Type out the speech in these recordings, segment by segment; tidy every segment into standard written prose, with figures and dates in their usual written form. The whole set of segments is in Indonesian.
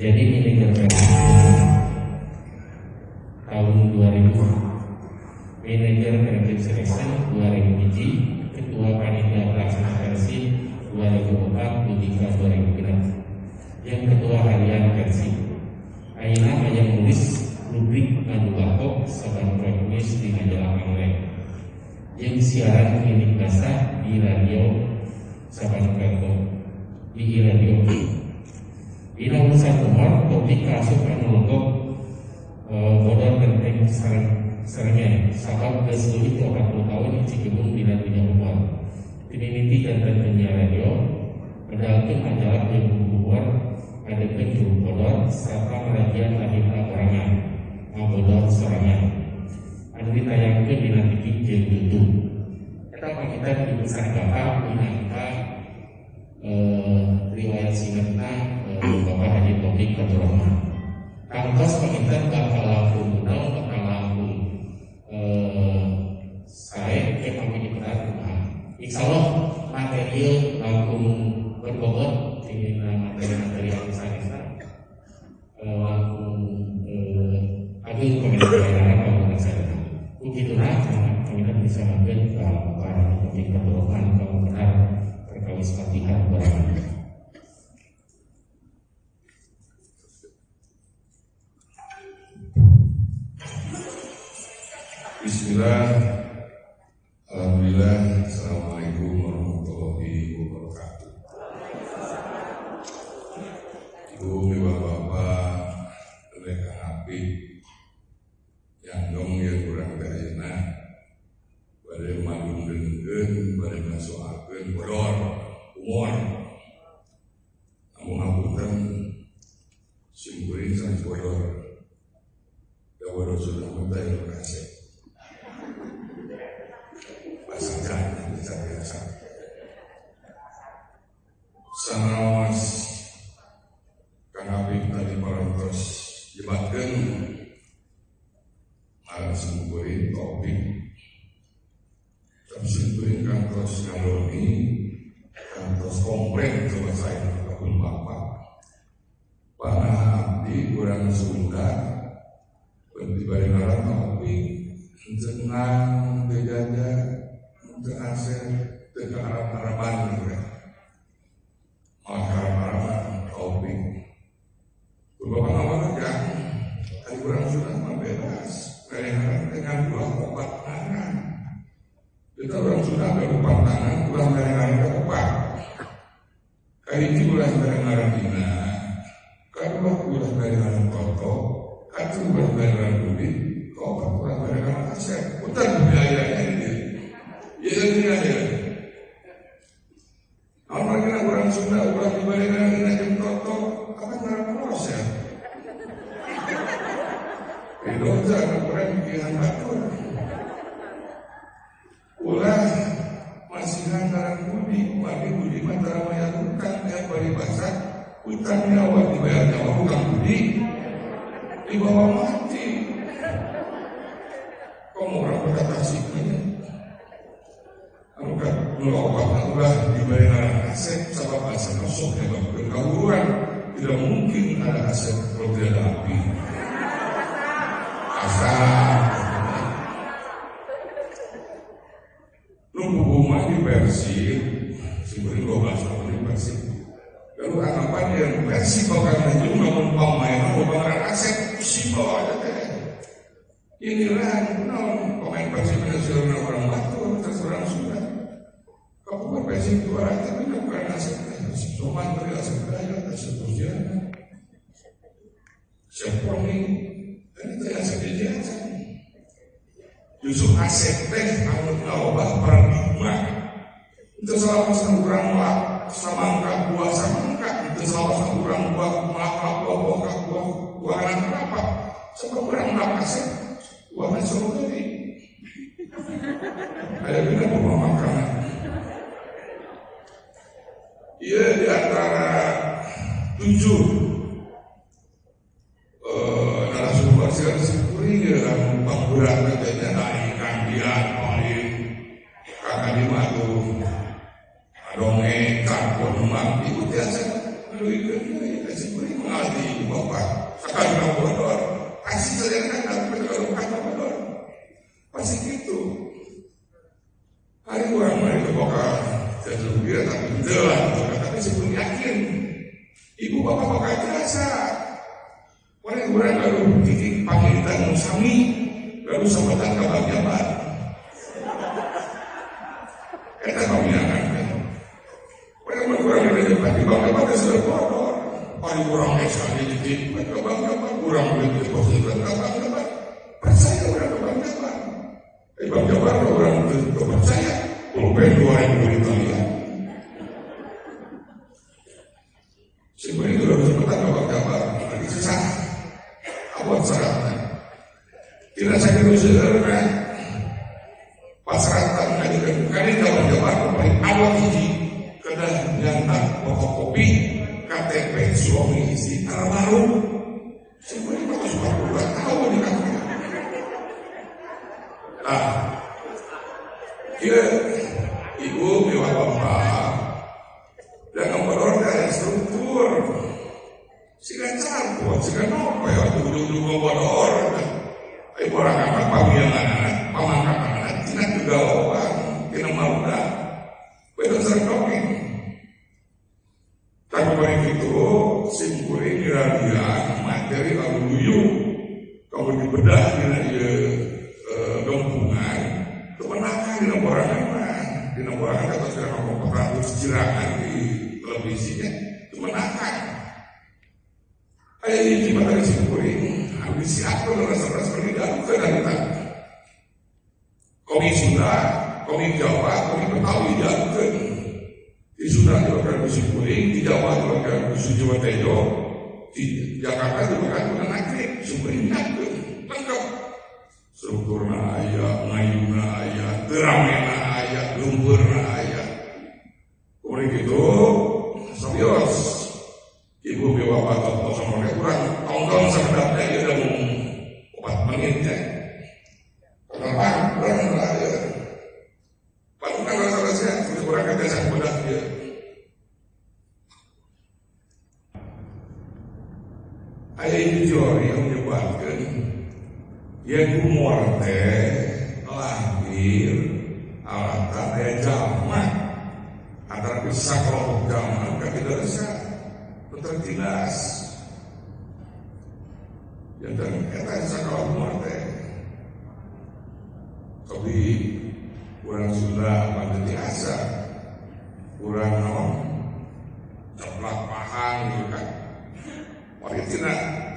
Jadi ini berversi tahun 2000, manajer kreatif selection 2000, ketua panitia pelaksana versi 2004, Budika 2006, yang ketua harian versi. Aina yang nulis rubrik ngadu bakok saban proyek nulis di majalah online, yang siaran klinik basah di radio saban proyek di radio. Ina urusan umur topik kasus penolongkok bodor genteng serengen sabab kesulit 40 tahun di Cikebung dina dunia umur timimiti jantan penyiar radio medalkan majalah yang berbubuar ada juru bodor serta merajian lahirna orangan bodor sorangan anu ditayangkeun dina TV jeung YouTube. Eta pakitan di besar bapak dina kita riwayat singkatna Bapak Haji Taufik Abdurrahman. Kantos pakitan bakal lampung munau bakal lampung saya ke pamit berat. Insyaallah materi lampung berbobot di materi yang saya lampung agung pemerintahan bangunan saya. Begitulah kami bisa makin Bapak Haji Taufik Abdurrahman kalau benar perkawis Fatihah barang. Bismillah, alhamdulillah, assalamualaikum warahmatullahi wabarakatuh. Ibu, bapak-bapak, mereka happy, yang dong yang kurang dayana, badai malum dengkeun, badai masukakeun bodor, umur, namun ngapunten simpurin sang bodor, bodor sudah mentai lokasi. Pasangan biasa. Sanaos Kang Habib tadi parantos jebatkeun alat simpurin topik. Tapi simpurin kantos ngaloni, kantos komplek coba saya kabul bapak. Para abdi kurang Sunda, berdibari ngaran topik, tenang bedanya. Terasir ke arah-arahan juga, arah-arahan topik. Beberapa nama kan, tadi kurang sudah membebas, dengan dua obat tangan. Kita orang sudah berobat tangan, kurang dari obat. Kali ini kurang dari dina, kedua kurang dari toto, ketiga kurang dari duit, obat kurang dari aset. Utang biayanya ini. Ya. Apalagi orang Sunda ulah dibalikan ini jeung toto, apa ngaran proses ya? Dosa kurang pikiran batur. Ulah masih ngaran budi mah tara maya utang yang bari basa, utang nyawa dibayar nyawa bukan budi. Dibawa mati. Kamu orang berkata sih obat ulah dibayar aset sabab aset masuk dalam kegawuran tidak mungkin ada aset kalau tidak ada api asal nunggu rumah di versi sebelum 12 tahun di versi lalu anggapan yang versi bakal maju namun pemain bukan aset simpel aja deh inilah pemain versi nasional orang batu orang sudah kamu berpesing 200 tapi bukan aset cuma dari aset daya aset ujian seponi dan itu aset ijazah justru aset teh kamu ngawabah paradigma itu salah satu kurang samangka buah samangka itu salah satu kurang buah anak berapa sebab kurang aset buah masuk tadi ada bina buah makanan. Ia di antara 7 narasumber siaran sipuri dalam pangguran katanya naik kandian paling kakak di madu dongeng kampung mang itu biasa lalu itu sipuri mengalami Pasti gitu. Hari orang mari ke bakal jadi dia tapi jelas, tapi sebelum yakin. Ibu bapak bakal terasa. Orang-orang lalu titik panggilan musami, lalu sambatan kabar jabat. Kita kau biarkan. Orang-orang yang ada di bangga pada sudah kotor. Paling kurang sekali titik kabar jabat, kurang lebih positif kabar jabat. Percaya orang kabar jabat. Kabar jabat orang percaya. Pulpen 2000 Italia. Sebenarnya itu harus sebentar kabar lagi susah. Awal seratan. Tidak sakit usaha pasratan lagi kali kabar paling awal hiji kena nyantak pokok kopi KTP suami istri baru. Sebenarnya kalau sudah puluhan tahun di kantor. Iya, ibu mewah bapak dan nomor dari struktur sikan campur, sikan apa ya dulu-dulu ngobor ibu orang anak panggilan pamangkat anak tidak juga orang tidak mau dah betul serdokin tapi pada itu simpulin kira-kira materi lalu duyung kalau dibedah di gabungan kemenangan di nomor orang atau secara kompetitif sejirangan di televisinya kemenangan. Ayah ini pada disimpulin habis siapa rasa-rasa pendidikan kedalutan. Komi Sunda, Komi Jawa, Komi Betawi jalutan. Di Sunda dilakukan disimpulin, di Jawa dilakukan Sujiwa Tejo, di Jakarta dilakukan Nagrek, simpulin jalutan, lengkap. Strukturna ayah, ngayuna ayah, teramena ayah, lumpurna ayah. Kemudian itu, serius. Ibu bapak atau sama mereka kurang tahun-tahun sebenarnya dia udah mau 4 menit ya. Kenapa? Kurang lah ya. Paling kalau selesai sudah kurang kata saya mudah dia. Ayah ini teori yang menyebabkan yang umur teh lahir alatan ayah zaman antara bisa kelompok zaman kan tidak bisa tertidas yang dan kita bisa kelompok umur teh tapi kurang sudah pada biasa kurang ceplak pahang gitu kan orang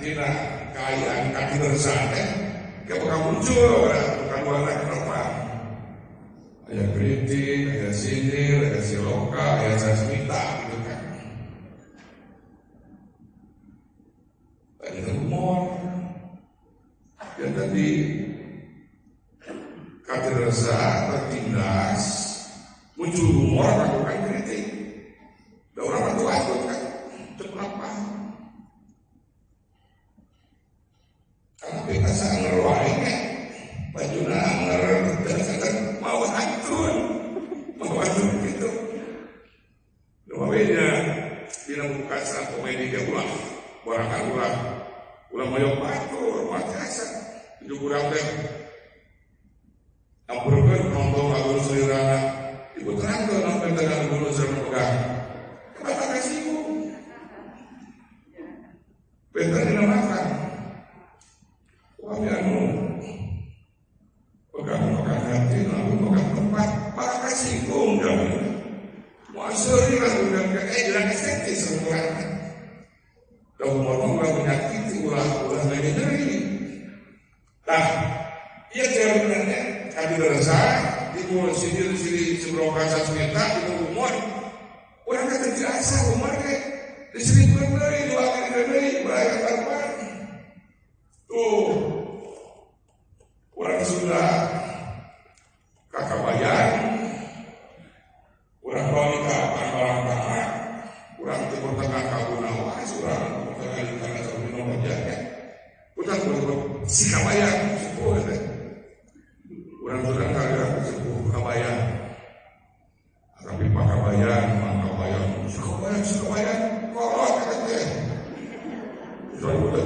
tidak kayaan kaki tersate gak bakal muncul bukan warna kenapa ayah kritik, ayah sinir, ayah siloka, ayah sasmita gitu kan ada humor yang tadi kaki rasa tertindas muncul humor lakukan kritik ada orang tua kan cepat paham karena kita sangat ngeruain kan baju nanger dan mau hancur gitu namanya dia membuka saat komedi dia ulang barangkan ulang mayok batur macasa itu kurang deh ampurkan nonton agung selirana ibu terang tuh nonton dengan bulu serta pegang kenapa kasih ibu bentar tidak makan kami pegang hati lalu pegang tempat para kasihku udah muasuri lah udah jelas estetis semuanya dan umur udah menyakiti ulah lagi nyeri nah iya teorinya kami rasa di mulut sini sebelum rasa semeta itu umur orang kata biasa umurnya diseribuan dari 2 kali dari berayat apa tuh orang sudah kakak bayar orang kronika barang tanah orang timur tengah kabunawa orang timur tengah di tanah sambil nomornya orang si kabayang sepuh orang sudah kagak sepuh kabayang tapi pak kabayang si kabayang kolot katanya soalnya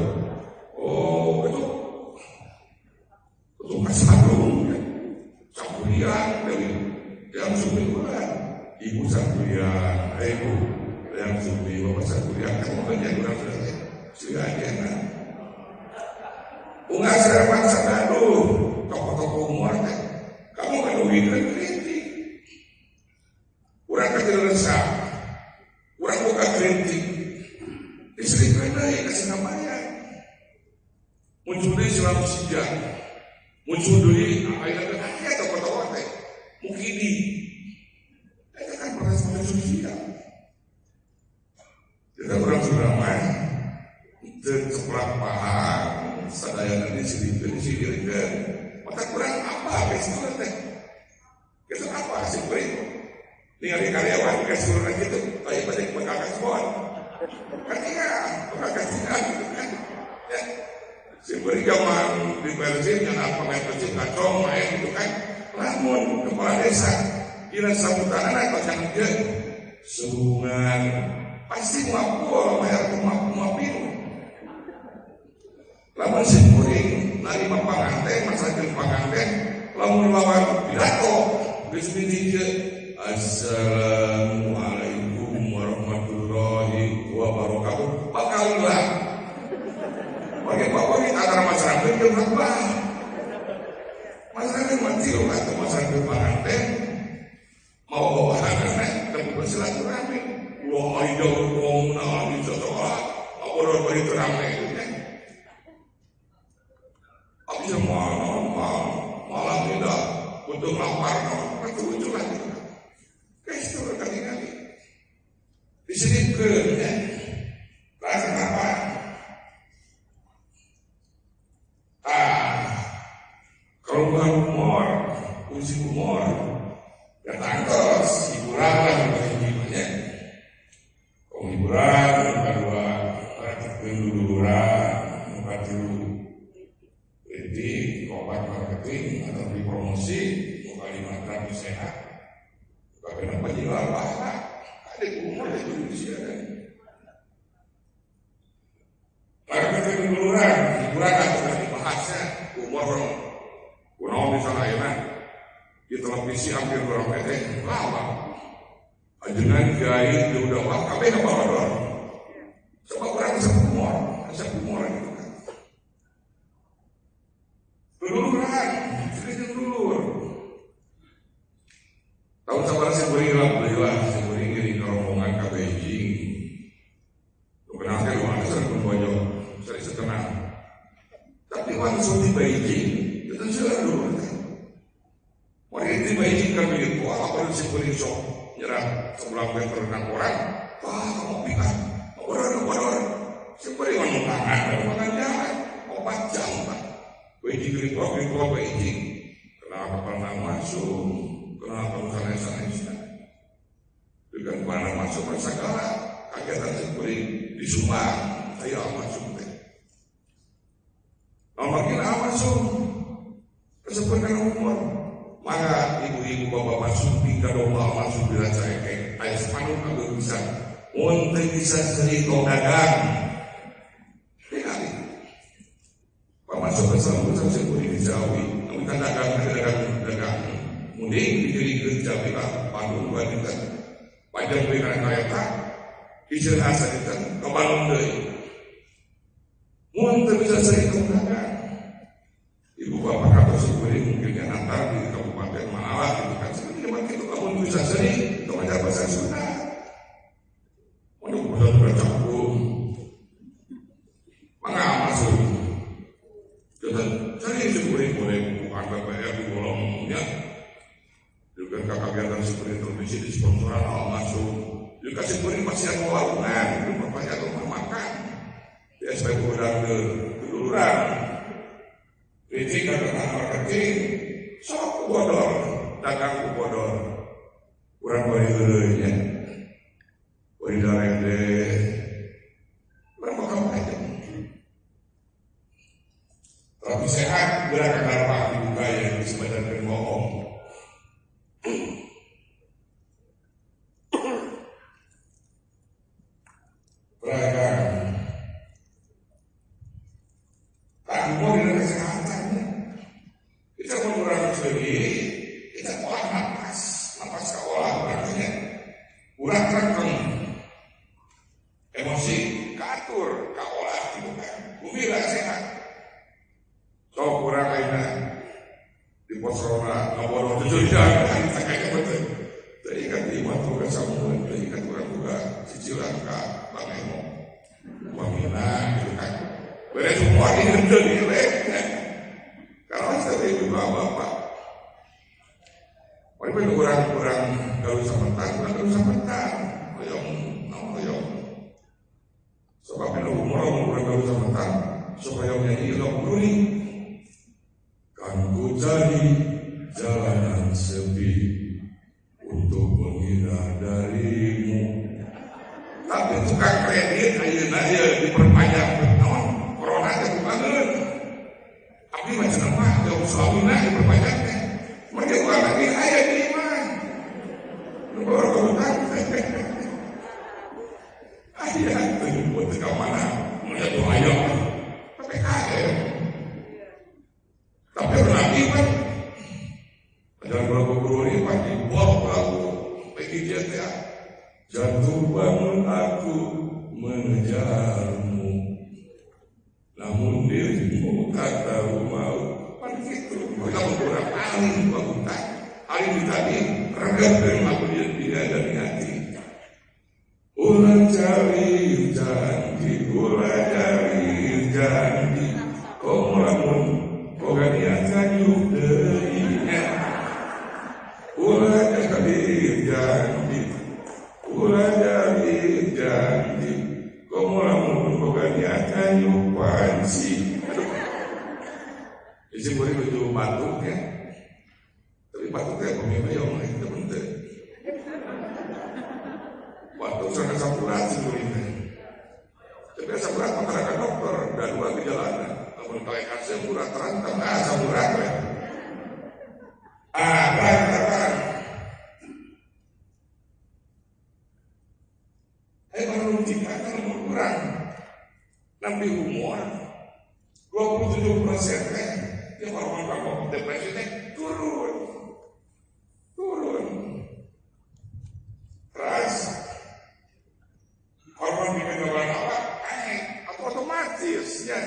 oh itu Mas Agung yang supi ulah ibu sakuliah, ibu yang supi bapak sakuliah kamu kan jadi orang sudah aja unggah serempak sagaduh tokoh-tokoh umur kamu kan udah kritik kurang kecil resah kurang buka kritik istri kena kasih namanya muncul dari Islam sejak muncul dari ayat tokoh-tokoh mungkin di itu kan proses sosial kita orang sudah main terkeplak paham sadaya nanti sendiri maka kurang apa kesulitan teh kita apa sih beri ningali karyawan kesulitan gitu kayak pada pegawai semua kan iya pegawai gitu kan ya si beri zaman di Belgia yang apa main kecil kacau main gitu kan lamun kepala desa kira sambutan atau jangan dia sungan pasti mabul bayar rumah biru lamun si kuring nari panganten masakin panganten lamun lawan pidato geus didieu assalamualaikum warahmatullahi wabarakatuh bakalilah bagi antara masyarakat yang khutbah masyarakat mati atau masyarakat panganten mau bawa anak-anak tapi bersilaturahmi wah aida ngomong di sekolah apa begitu ramai tapi semua malam tidak untuk lapar itu lagi guys itu kali-kali di sini ke rasa apa kalau bukan humor uji humor datang terus hiburan lah bagi-baginya hiburan kedua penduluran tempat dulu jadi obat marketing atau di promosi bukan di matra sehat bukan kenapa jual bahan ada umur itu Indonesia kan marketing penduluran hiburan atau dibahasnya umur kuno misalnya ya di televisi hampir berapa meter lama ajengan jahit dia udah wah kabeh apa orang sebab orang sepumur gitu kan duluran cerita dulur tahun sabar belilah di rombongan ke Beijing kenapa lu ada serpun bojok sering setengah tapi langsung di Beijing itu sudah dulu di Beijing kan begitu apa yang si sok nyerah sebelah meter dengan orang kamu pikir orang seperti ngomong tangan dan makan jalan 4 jam kan Beijing geripok Beijing kenapa pernah masuk kenapa sana dengan mana masuk segala kegiatan seperti di Sumbang saya masuk nomor kira masuk kesempatan umur maka ibu-ibu bapak masuk di domba masuk bila saya kayak ayah sepanung agak bisa untuk bisa cerita dagang pak masuk bersama saya boleh dijawi kita dagang mending dikiri kerja kita pandu buat kita panjang berikan kereta izin asal kita kebalong deh untuk bisa cerita dagang ibu bapak kata sebelum mungkin yang antar di Kabupaten Manala gitu kan sebenarnya itu kamu bisa sering untuk mencapai bahasa Sunda untuk bercampur masuk dan sering sebelum boleh bukan BPR di kolomnya juga kegiatan seperti televisi di sponsoran masuk juga sebelum masih ada warungan itu bapaknya rumah makan di SPB dan keduluran kritik dan marketing sok bodor dagang bodor kurang beri dulunya beri darah deh berapa kamu aja tapi sehat gerakan apa dibuka yang disebutkan berbohong beragam tak mau dengan kesehatan kita mengurangi sendiri kita olah napas ke olah berarti kurang rekam emosi katur ke olah gitu kan bumi lah sehat so kurang kayaknya di pos corona ngaboro jujurnya kita kayaknya betul jadi kan di waktu ke Samuel jadi kan kurang juga cicilan ke Bang Emo Wamina gitu kan beres semua ini gede kalau saya juga bapak walaupun kurang kalau sebentar oyong sebabnya umur kalau sebentar supaya menjadi ilmu dulu kan ku cari jalanan sepi untuk menghindar darimu tapi tukang kredit ayeuna diperpanjang tahun corona teh banget abdi macam apa jauh suamina diperpanjang teh mereka ulang lagi aya di iman nomor keutang aya teu buat ka mana melihat ayo PPKM tapi berarti kan ada beberapa guru ini pasti buat lagu PGJ ya jatuh bangun aku mengejarmu namun dirimu tak tahu mau kan gitu kita beberapa kali bangunan hari ini tadi regap dari lagu dia dari hati ulang cari janji kau melamun kau ganian kayu darinya ulang cari janji kau melamun kau ganian kayu panci isi boleh betul batuk ya tapi batuknya pemimpin itu penting batuk sangat sapuran sebenarnya tapi sapuran masyarakat dokter dan dua gejala namun kalau kasih murah terantem sapuran ya terang baru tingkatkan umur kurang nanti umur 27% yang hormon depresi turun keras hormon kekebalan awal naik atau otomatis ya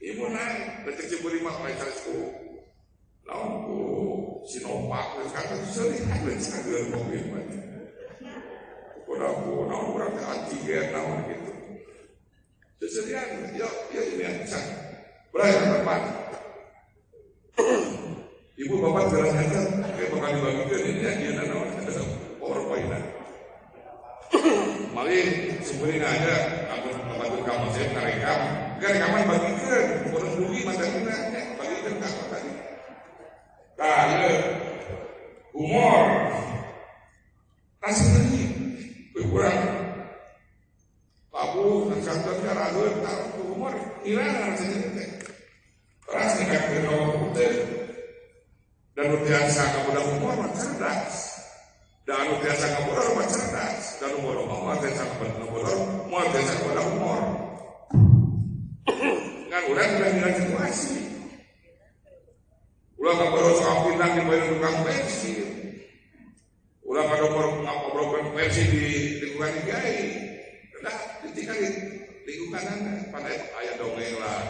ibu naik deteksi berima oleh tersku lampu Sinovac sekarang sering ada sekali mobil banyak namun berarti antigen namun gitu seserian ya ini yang bisa berakhir tepat ibu bapak jelasnya kayak bakal dibagikan ini yang dia namun ada PowerPoint malih sebenarnya aja aku membantu kamu saya merekam kan rekaman bagikan orang rugi matanya bagikan kamu tadi kaya humor kasih lagi kurang Pabu dan santannya ragu tahu humor hilang rasanya teh keras dekat ke kawan putih dan biasa kamu dah humor cerdas dan biasa kamu dah cerdas dan humor biasa kamu dah humor kan udah bilang situasi ulah kamu harus pindah di bawah tukang pensi ulah pada ngobrol pensi di lingkungan digai udah ditinggal di lingkungan anda pada ayat dongeng lah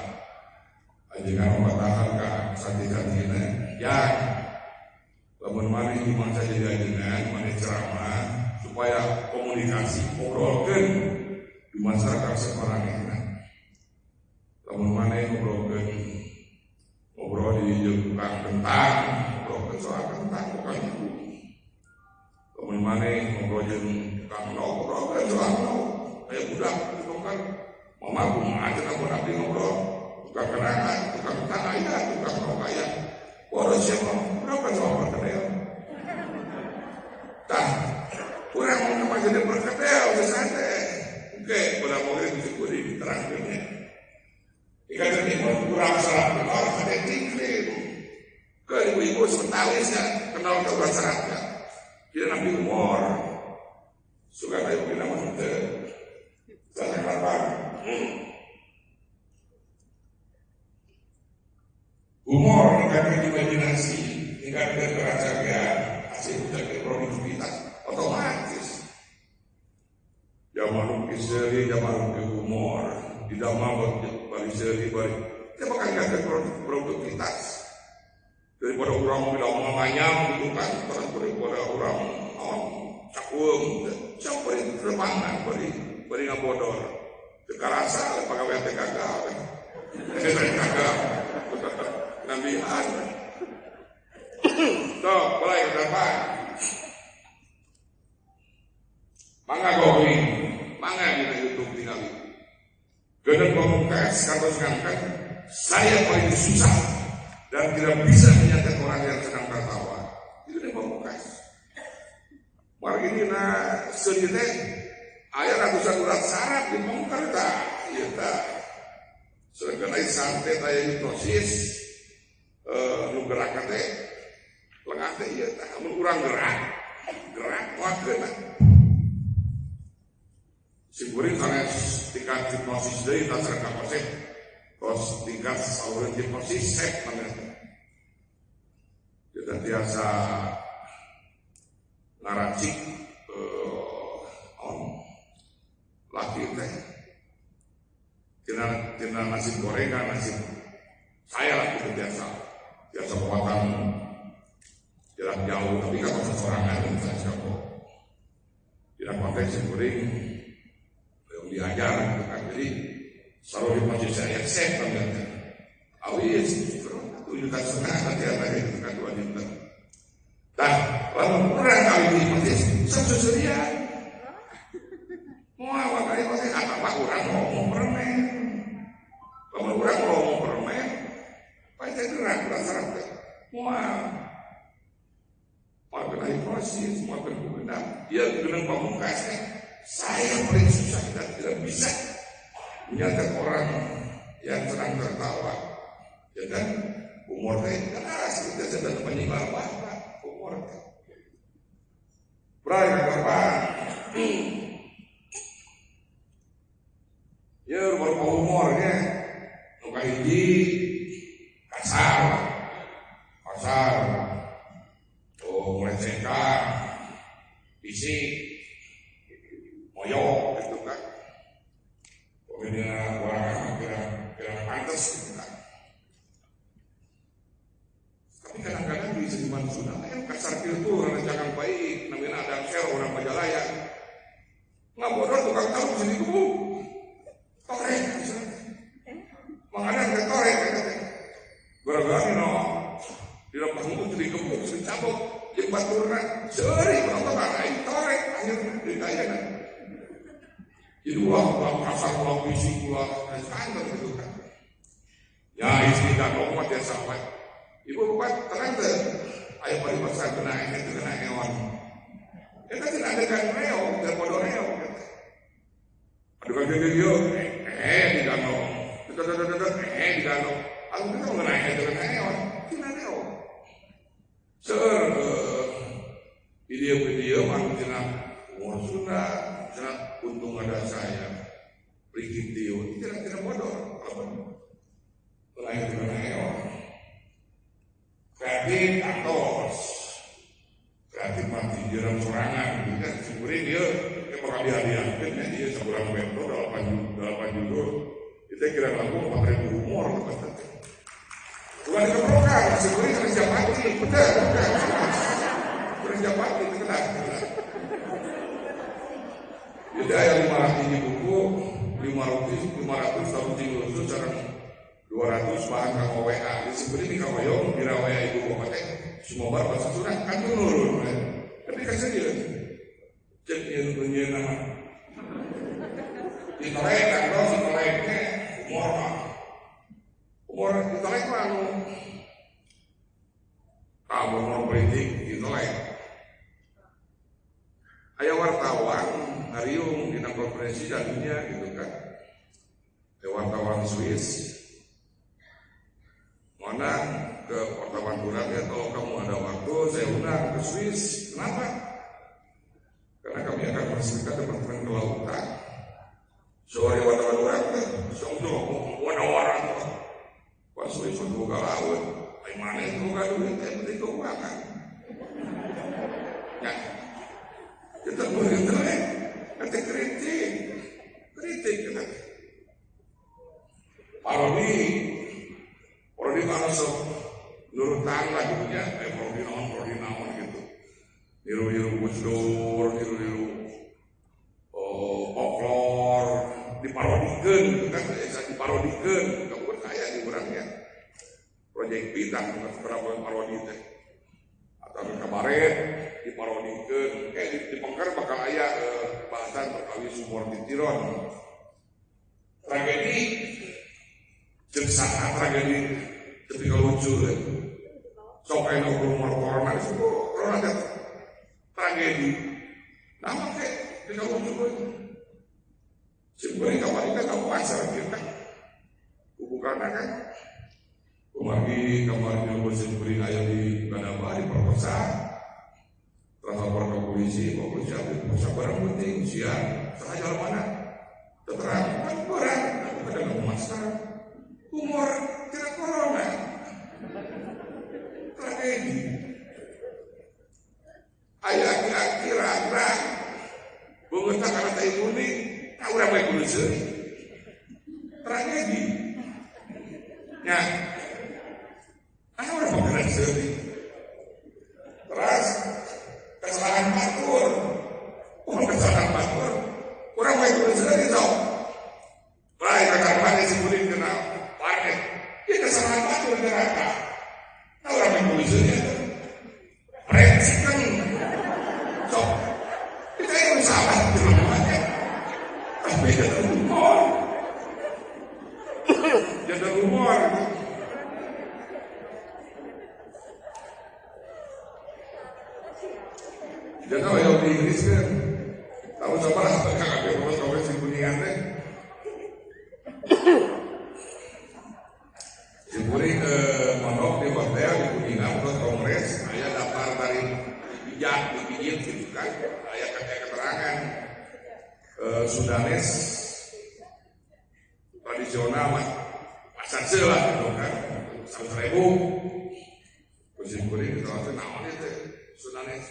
ajakan mematakan ke santi-santina ya lamun mari iman saja dengan mari ceramah supaya komunikasi ngobrolkan di masyarakat sekarang ini lamun mari ngobrol di tukang kentang ngobrolkan soal kentang bukan ibu lamun mari ngobrol di tukang ngobrol soal kayak budak itu kan mama aku aja aku nanti ngobrol tukang kenangan, tukang tanaya, tukang nokaya boros siapa, berapa soal perkedel kurang mau nama jadi perkedel santai oke, boleh boleh disyukuri diterangkannya ikan ini kurang salah kenal ada tingklim ke ibu-ibu sementawisnya kenal ke masyarakat dia nabi humor suka kayak bilang maksudnya saya kapan humor meningkatkan imajinasi meningkatkan kerasakan menganyam gitu kan, pada orang cakuem, siapa yang termangan, beri ngabodor, kekarasa, pegawai gagal, gagal, nambihan. Tuh, mulai ke depan. Mangga gobi, mangga di YouTube tinggal. Gedeng Pamungkas kantos ngangkat, saya paling susah dan tidak bisa menyatakan orang yang sedang tertawa. Itu Gedeng Pamungkas. Mari ini sedih ayah ratusan urat saraf di Pamungkas tak, iya tak. Sebenarnya santai saya hipnosis, nu gerak teh, lengah teh iya tak. Kamu kurang gerak, wakil. Sigurin karena tingkat hipnosis dari tak serta persen, terus tingkat saluran hipnosis set namanya. Kita biasa ngaracik laki teh, kena nasi gorengan nasi. Saya lah itu biasa kekuatan jarak jauh, tapi kan seseorangan dan saya kok tidak pakai sigurin. Diajar kan, jadi selalu hipnosis saya set banget. Awis tunjukkan setengah nanti ada tunjukkan 2 juta. Dah, lalu kurang kali ini hipnosis seserian. Mau awak kali hipnosis apa kurang ngomong permen. Kalau kurang ngomong permen, pasti gerak dasar teh. Mau kena hipnosis, mau kena dia Gedeng Pamungkas. Saya paling susah dan tidak bisa menyatakan orang yang sedang tertawa. Ya kan, umur teh keras kita sedang menyimak apa umur teh. Berapa kapan? Ya berapa umurnya? Nuka hiji kasar, mulai TK, fisik. Moyok gitu kan, pokoknya orang kira pantas gitu kan. Tapi kadang-kadang di seniman Sunda kan kasar itu orang jangan baik, namanya ada share orang Majalaya, nggak bodoh tukang tahu sini dulu, torek, mengadang ke torek, gara-gara ini di dalam panggung jadi gemuk, jadi cabut, jadi baturan, sering orang lain torek, akhirnya ditanya. Jadi uang kasar, uang fisik, uang standar gitu kan. Ya istri dan omat ya sampai. Ibu bapak terang deh. Ayo balik pasar kena hewan. Kita tidak ada kan reo, dan bodoh reo. Ada kan dia, di danau. Di danau. Aku kita mengenai dengan hewan, tidak reo. Video manusia umur Sunda. Untung ada saya Riki Tio tidak bodoh lahir dengan hewan kreatif atos kreatif mati jalan sorangan kan sebenarnya dia bakal dihadiahkan dia sebulan metro 8 judul kita kira lagu 4.000 humor bukan dikeprokan sebenarnya kerja mati betul kerja mati kenal jadi ayah 500 ini buku 500 tahun tinggal itu sekarang 200 bahan kang WA di sebenarnya di kawayo di WA ibu bapak semua bar bahasa Sunda kan nurun tapi kasih dia cek punya nama ditorek kan bro ditoreknya umur ditorek mah kamu mau politik ditorek ayah wartawan Hariung di konferensi dunia gitu kan, wartawan Swiss, mana ke wartawan kurangnya kalau kamu ada waktu saya undang ke Swiss, kenapa? Karena kami akan berserikat Departemen Kelautan. Sore wartawan kurang kan, sungguh warna-warna, pas Swiss buka laut, mana itu buka duit, penting keuangan. Ya, kita boleh terlihat. Kata kritik kita. Parodi mana sok nurut tangga gitu ya, parodi non Gus Dur, tiru-tiru folklor, diparodikeun gitu kan, bisa diparodikeun, nggak percaya di orangnya. Proyek bintang berapa parodi teh, atau kabaret diparodikeun, kayak di Pengker bakal aya bahasan Betawi Sumur Titiron, tragedi, jengsana tragedi, ketika lucu deh. Sok ayo umur corona itu corona tragedi. Nama kayak tidak lucu itu. Sebenarnya kemarin kan kamu asal kita, bukan kan? Kemarin yang bersembunyi ayat di Banaba di perkosa, terhadap ke polisi, polisi ada barang penting siang, sahaja mana? Terang kan barang, ada masalah. Umur tidak corona. Tragedi. Ayah kira-kira mengetak karena tak imunik, tak udah baik dulu tragedi. Ya, aku udah mengenai sendiri. Terus kesalahan batur, kesalahan batur, kurang baik dulu sendiri tau. Baik karena si imunik kenal parkir, ini kesalahan batur neraka. Orang yang tulisannya reaksikan so kita yang salah di rumahnya tapi jadi rumor jadi kalau di Inggris kan tahu coba lah kakak ada rumah si kuningan teh si kuning mondok di hotel di Kuningan terus kongres saya daftar dari pijat gitu kan saya keterangan Sudanes tradisional mah pasar lah gitu kan 100.000 terus si kuning itu nanti namanya teh Sudanes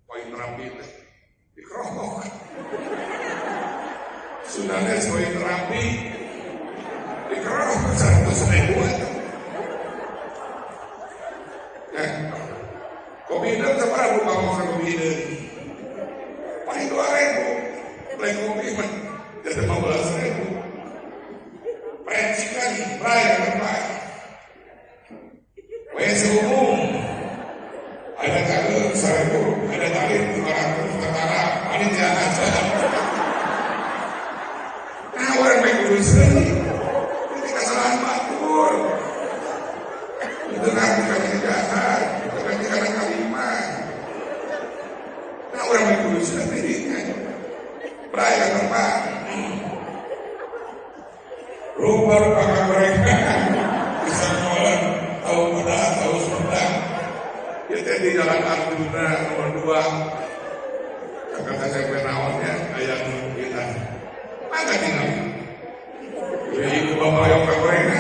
poin terapi teh dikerokok Sudanes poin terapi dikerokok 100.000 kopi hidup seberapa lupa makan kopi hidup paling 2.000 beli kopi mah jadi 15.000 percikan bayar berbayar WC umum ada kagum 1.000 ada kali 200 ketara panitia aja nah orang baik dulu sendiri ini kesalahan batur itu nanti kami jahat karena kalimat nah orang yang kudu sendiri kan beraya tempat rupa-rupa mereka bisa ngolah tahu pada tahu sebentar kita di jalan Arjuna nomor 2 kata saya penawannya ayat kita mana tinggal ibu bapak yang mereka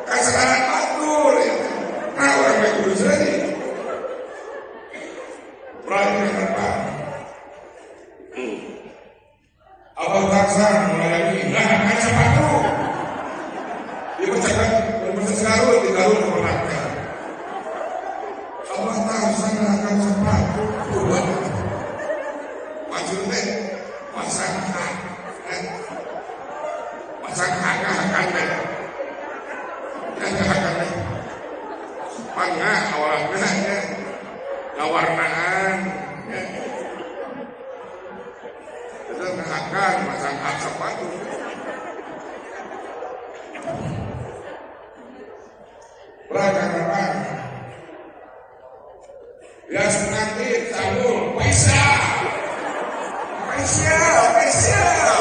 kesalahan batur ya. Nah orang yang kudu sendiri berani apa abang taksan melayani nah kaca batur dia bercakap sekarang di garut kemenangkan abang taksan kaca batur buat maksudnya pasang hak pangah awalnya ya gawarnaan ya itu ngahakan masang hak sepatu belakang apa ya nanti sambung Faisal spesial.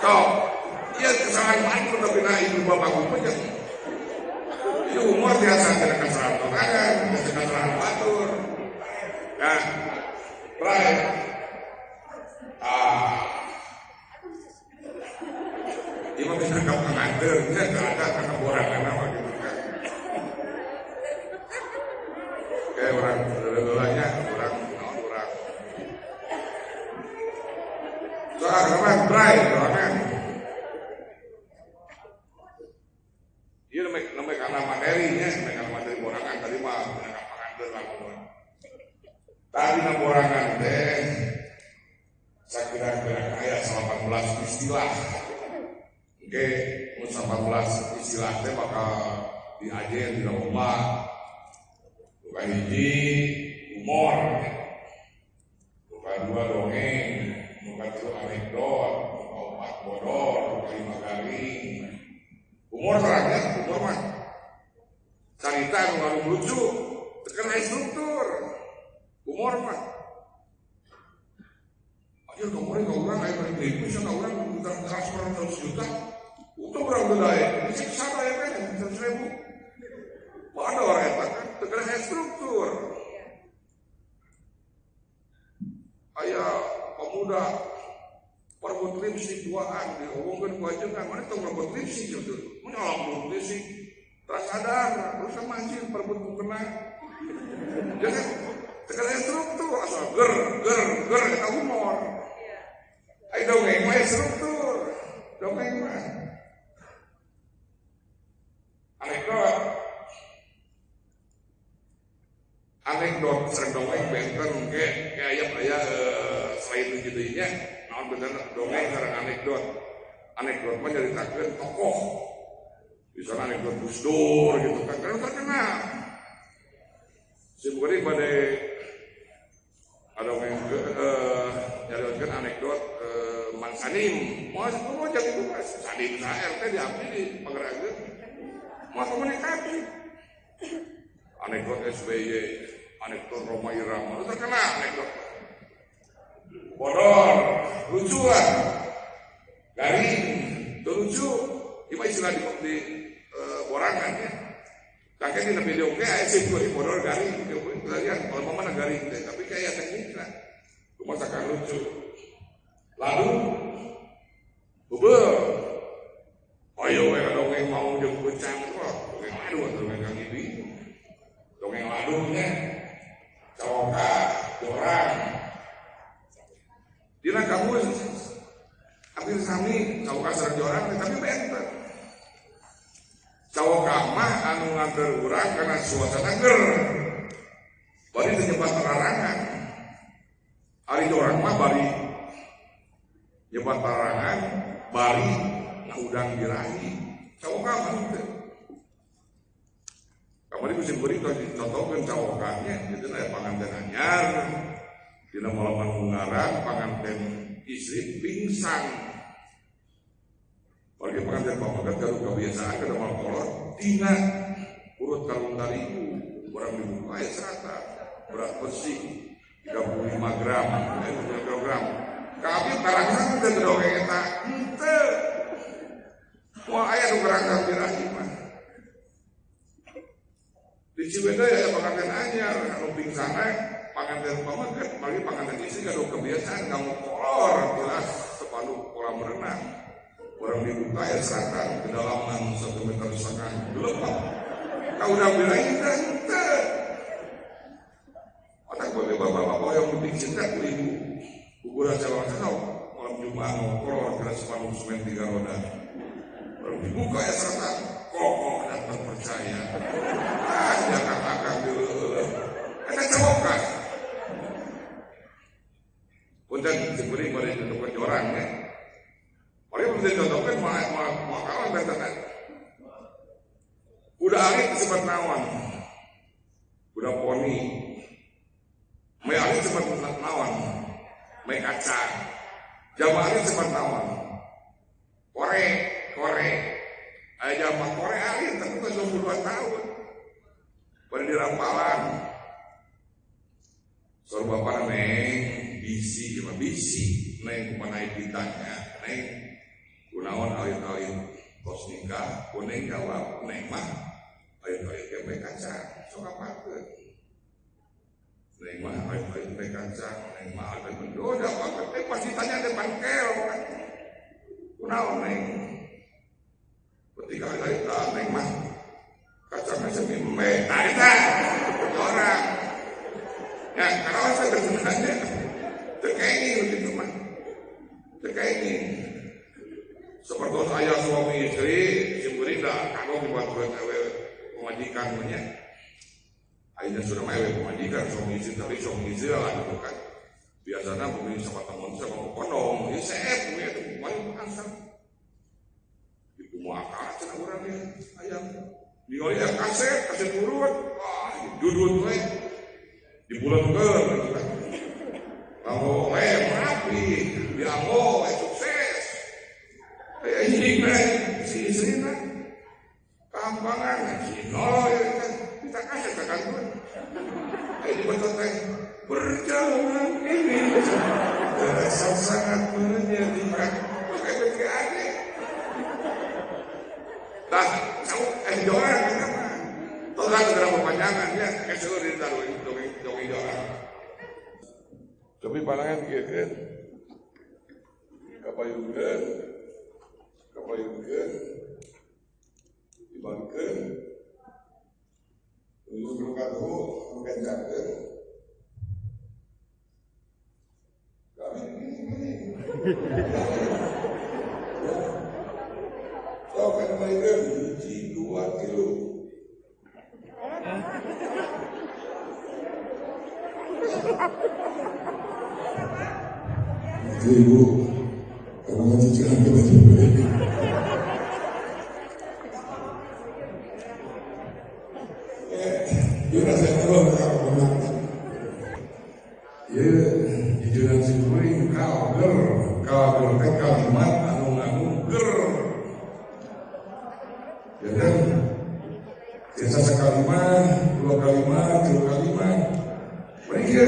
Kau, ia kesalahan lain pun tapi nak ibu bapak punya. Itu umur biasa dengan kesalahan tokangan, dengan kesalahan batur. Nah, right. Ima bisa kau mengatur, dia tak ada keborangan apa gitu kan. Kayak orang Berai, doakan. Iya namanya karena materinya, karena materi borangan tadi mah menangkap pengantin lakukan. Tadi nama borangan teh, saya kira-kira kayak 18 istilah. Oke, 18 istilah teh bakal diajar di rumah. Bukan hiji humor, bukan dua dongeng, bukan tiga anekdot, bukan 4 bodor, bukan 5 garing. Humor terangnya, humor mah cerita yang lucu, terkena struktur. Humor mah aja kemarin kau orang air dari beli bisa kau orang transfer 100 juta untuk orang bedaya bisa sama ya kan 100.000 ada orang yang kan terkena struktur. Ayah pemuda perebut lipstik duaan diomongkan kewajiban mana tahu perebut lipstik itu menyolong lipstik tersadar terus mancing perebut mukena jangan terkena struktur asal ger kita humor. Ayo dongeng mah struktur dongeng mah anekdot sering dongeng benten kayak selain itu jadinya naon bener dongeng sareng anekdot mah nyaritakeun tokoh misalnya anekdot Gus Dur gitu kan karena terkenal sebenarnya pada ada yang nyaritakeun anekdot Mang Sanim mau jadi itu mas Sanim RT diambil di penggerakkan mau komunikasi anekdot SBY anekdot Roma Irama itu terkenal anekdot bodor lucuan garing itu lucu ini istilah di borangan ya kakek di video kayak sih bodor garing kalian kalau mana garing tapi kayak tekniknya cuma sakar lucu lalu bubel ayo dongeng mau jeng bencang itu dongeng madu atau dongeng kaki bingung dongeng ladunya cawoka dorang dina kamu hampir sami cawoka serang dorang tapi benten cawoka mah anu nganter urang karena suasana ger bari terjebak terarangan hari dorang mah bari nyebat terarangan bari ngaudang dirahi cawoka mah itu kemarin musim beri contohkan cawokannya itu ada pengantin anyar di malam mengarang pengantin istri pingsan bagi pengantin pamagat kalau kebiasaan ke dalam kolor tina urut kalung tariku orang dibuka ya serata berat bersih 35 gram 30 gram kami barangnya udah kedongeng eta ente mau ayah nukerangkan birahi mah di Cibeda ya pengantin anyar kalau pingsan pengantin pamagat bagi pengantin istri kalau kebiasaan kamu kolor jelas separuh kolam renang orang dibuka ya seratan kedalaman 1 meter setengah gelombang kau udah bilang ente otak boleh bapak-bapak yang penting cinta ku ibu kuburan jalan kenal malam Jumat kolor kira separuh semen 3 roda orang dibuka ya seratan kokoh dan terpercaya dia katakan dulu ada cawokan punten diberi pada contohkan orang ya oleh bisa contohkan makalah bentangan udah angin sempat nawan udah poni may angin sempat nawan may kaca jamaah angin sempat nawan korek jamaah korek angin tapi kan 22 tahun pada di Rampalan soal bapak neng bisi neng kumanai ditanya neng kunaon awit-awit kos nikah kuneng jawab neng mah awit-awit kembe kacang sok apakeun neng mah awit-awit kembe kacang neng mah ada mendoda apa pasti tanya depan kel kunaon neng ketika kita neng mah kacangnya semimbe nah itu orang ya karena saya bersenangnya terkait ini begitu mah terkait ini ayah suami istri, si dah kalau dibantuan pemajikan punya. Akhirnya sudah main pemajikan suami istri, tapi suami istri lah gitu kan. Biasanya bumi sama teman sama konong, ini saya punya itu main angsa. Ibu mau akar cina orang dia ayam. Diolah kaset urut, wah dudut we, di bulan gitu kan. Kalau rapi, dia mau sukses. Kayak ini kan, si istri kan, kampangan, si noloy kan, kita kasih ke kantor. Ini betul teh perjalanan ini terasa sangat menyedihkan. Pakai beki aja. Nah, kamu doang kenapa? Tolong segera perpanjangan ya, kesel di dalam dongeng doang. Tapi pandangan gitu, kapayungkeun, dibangkeun, untuk berkatu, mengencakeun. Kami ini. So kan mereka 2 kilo. Ibu, kalau mau cicilan kita coba. Dia saya tahu kalau benar. Ya, di jalan Cipuring kalger teh kalimat anu ger. Ya kan? Biasa sekalimat, 2 kalimat, 3 kalimat. Mereka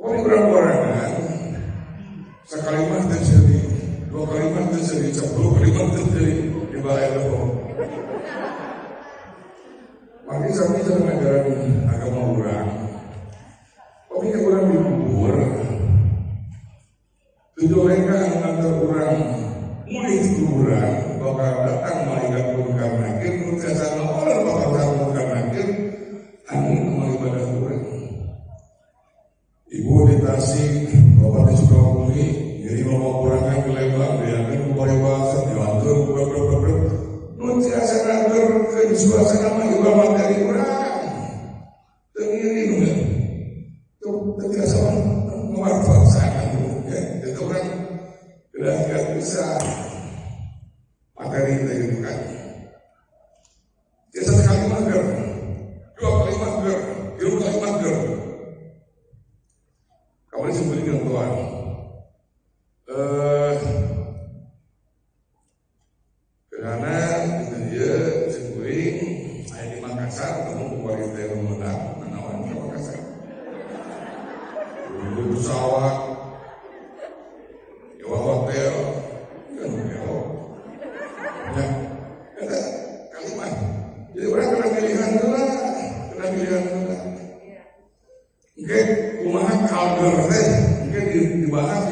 orang-orangan sekalimat terjadi, 2 kalimat terjadi, 10 kalimat terjadi di balai lembong. Maka sampai dalam ajaran agama orang, pokoknya orang dikubur, itu mereka mengantar orang mulai kuburan, bakal datang malaikat munkar nakir, mutasa orang bakal datang munkar nakir, angin ibadah orang. Ibu di Tasik, bapak di Sukabumi, jadi mau kurangan ke Lembang, dia akan memulai bahasa, dilantur, nutiasa naker ke suasana mah materi orang, tengiring kan, itu terbiasa memanfaatkan ya, itu orang tidak bisa materi itu kan. Biasa sekali mager, 2 kali mager, 3 kali mager. Kamu disebut dengan Tuhan. Karena itu dia Cipuring, saya di Makassar, kamu kemarin dari Medan, menawan ke Makassar. Dulu pesawat, nyewa hotel, kan hotel. Ya, ada kalimat. Jadi orang kena pilihan dulu. Oke, kumaha kalger teh, mungkin dibahas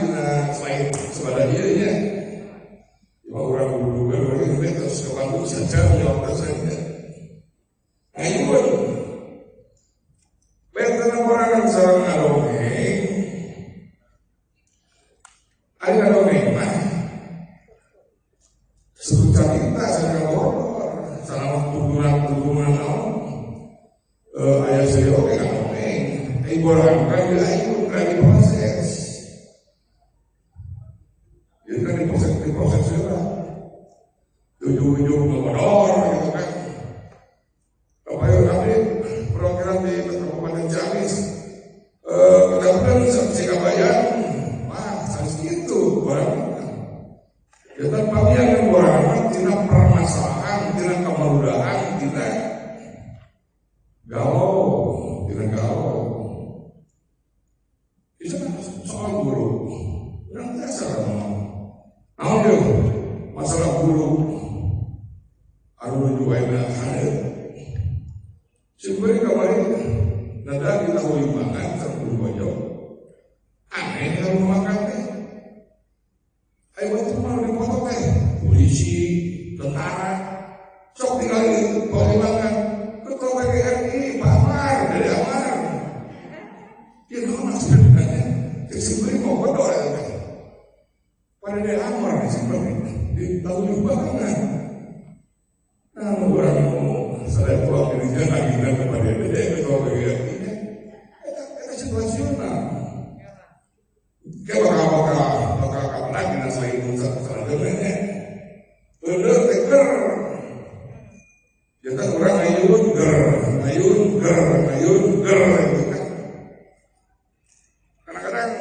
selain sebadan dia. Orang dulu ini terus ke Bandung saja menjawab saja. Ayo, betul orang yang sarang adongeng, ada adongeng mah. Sebutan kita sarang bor, sarang turunan ayah saya oke adongeng. Ibu orang kan lagi proses. Itu kan diproses juga. Ujung-ujung ngebodor gitu kan. Apa yang kami program di Kabupaten Ciamis, mudah-mudahan sampai Kabayan, sampai itu barang. Kita bagian yang barang tidak permasalahan, tidak kemudahan, tidak galau. Itu kan soal guru. Yang dasar masalah guru anu jualan ada. Sebenarnya kemarin nada kita boleh makan satu baju. Aneh kalau makan teh. Ayo itu mau dipotong teh. Polisi, tentara, sok tinggal boleh makan. Ketua PGRI, Pak Amar, dari Amar. Dia nggak masuk sebenarnya mau berdoa. Pada dia Amar sebenarnya. ngayun ger gitu kan. Kadang-kadang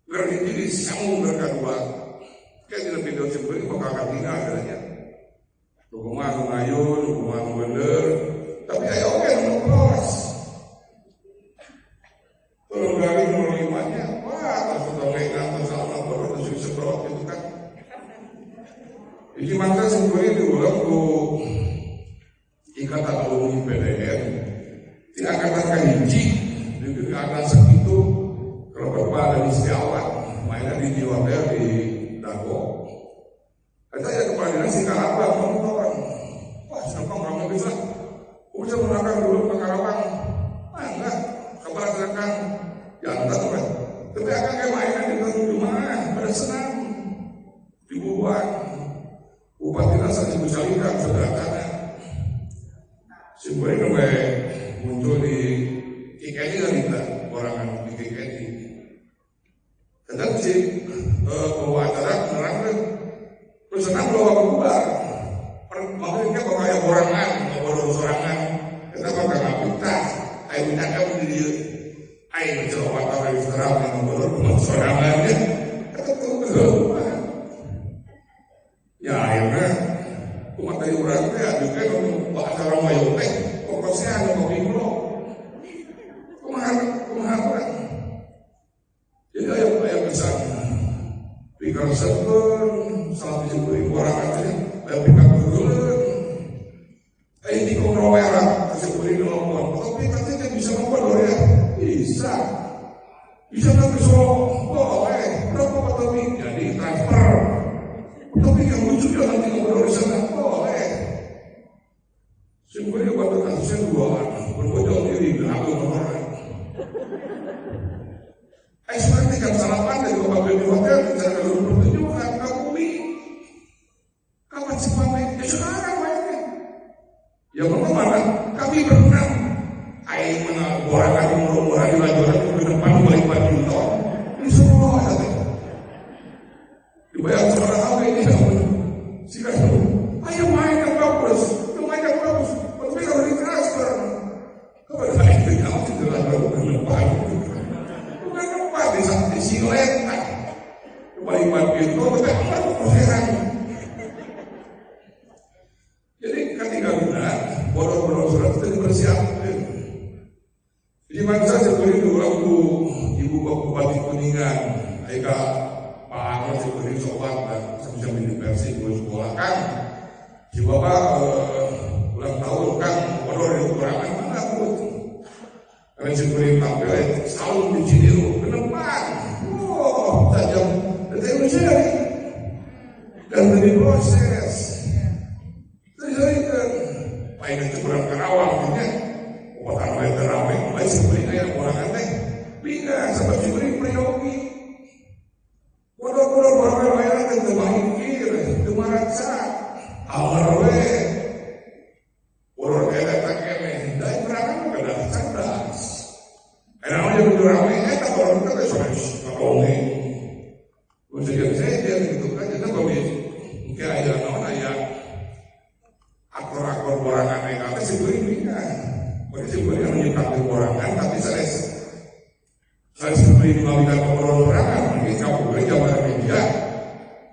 ger ini sambung ger kedua. Kayak di video sebelumnya bakal katina adanya. Dukungan ngayun, dukungan bener. Tapi ayo oke ngomong. Turun dari nomor 5-nya, wah, sudah legal, sama baru terus sebrot gitu kan. Jadi maka sebenarnya diulang ke ikatan alumni PDN, di angkatan hiji, di angkatan segitu, kalau berpada di Setiawan, mainnya di Jiwabel di Dago. Kita ya kepala si Karawang, teman-teman, wah, siapa kamu bisa? Aku bisa menangkan dulu ke Karawang, enggak, kepala sedangkan. Jantan kan, tapi akan kayak mainan di rumah, pada senang, dibuat, bupati rasa dibesarkan sederhana. Sebenarnya sampai muncul di KKN kan kita, orang di KKN. Tetapi sih, bahwa acara menerang kan, terus senang bahwa keluar, makanya kalau kayak orangan, kalau sorangan, kita bakal ngapita, kayak minta kamu di air mencoba dari sekarang yang menurut sorangannya ketemu ya akhirnya umat dari orang itu juga untuk acara mayu teh pokoknya ada kopi dulu kemahalan jadi ayo bisa pikir sepen salah disebut orang aja ayo pikir dulu ayo di komroweran disebut ngomong tapi katanya bisa ngomong ya bisa nanti boleh berapa tapi jadi transfer tapi yang lucu ya nanti ngobrol di sana boleh sebenarnya waktu kasusnya dua berbeda diri berapa orang seperti kan sarapan dari bapak di hotel kita kalau pertunjukan kabumi kapan sih pamit ya sekarang mainnya ya mana kami berenang air mana orang di lajuran ke depan balik baju tol ini semua ada dibayar seorang apa ini sih kan ayo main yang bagus tapi kalau di transfer kepada saya itu kamu tidak lalu ke depan bukan tempat di silet balik baju tol tapi apa perseran jadi ketika kita bodoh surat itu dipersiapkan. Di masa seperti itu waktu ibu bupati Kuningan, Aika Pak Ahmad seperti sobat dan sama-sama di versi gue sekolah kan, si bapak ulang tahun kan, waduh itu kurangan mana aku, karena seperti tampil selalu di sini lu kedepan, tajam, dan Indonesia dan dari proses, dari kan, paling itu kurang Karawang punya. Orang lain teramai, baik sebenarnya yang orang aneh, bingung seperti beri priyogi. Waduh orang lain akan terbaik kiri, kemarasa, amarwe, orang lain tak kene, dari perangan kedah cerdas. Karena yang beramai, tak orang kita sudah ngomongin. Ujian saya gitu kan, kita bagi mungkin ada orang yang aktor orang aneh, tapi sebenarnya bingung. Sebenarnya menyikapi orangan, tapi saya seperti melakukan pemberontakan orangan, mungkin kamu boleh jawab media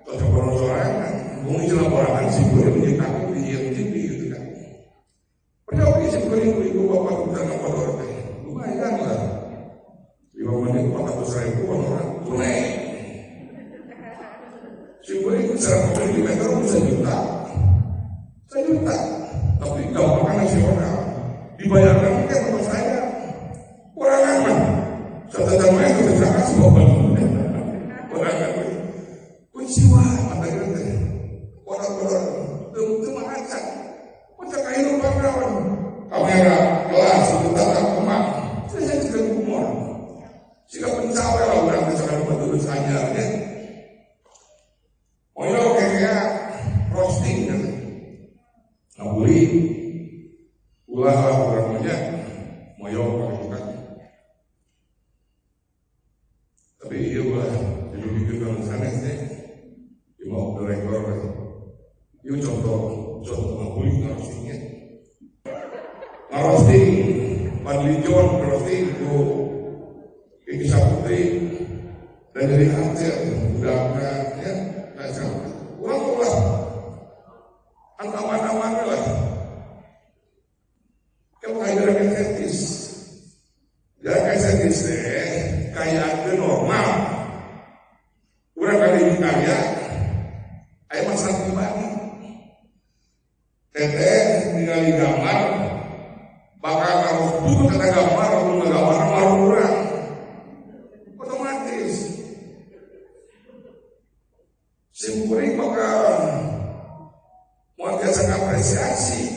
atau pemberontakan orangan, mungkin jelas orangan sebenarnya menyikapi di TV gitu kan. Perjalanan sebenarnya ibu bapak bukan apa orang lumayan lah, 5 menit 400.000 orang tunai. Sebenarnya secara kilometer bisa juta, tapi gampang nasional. Dibayarkan mungkin sama saya orang aman catatan saya kebijakan semua orang aman kunciwa matanya orang itu mengacak macam kain pangkalan kamera gelas itu tatap kemak saya tidak umur jika pencapaian lah orang misalkan betul saja ya oh ya kayak roasting kan ngabuli ulah orangnya moyong gitu kan. Tapi iya gua jadi bikin dalam sana sih. Mau direkor. Itu contoh ngabuli harusnya. roasting Padlijon roasting itu Kiki Saputri dan dari hasil budaknya ya kurang lah aman-aman lah kalau kayak etis jarak etis kayak itu normal kurang kali karya ayo masalah pribadi teteh ningali gambar bakal harus butuh kata gambar untuk gambar baru kurang otomatis simpuring bakal mau biasa apresiasi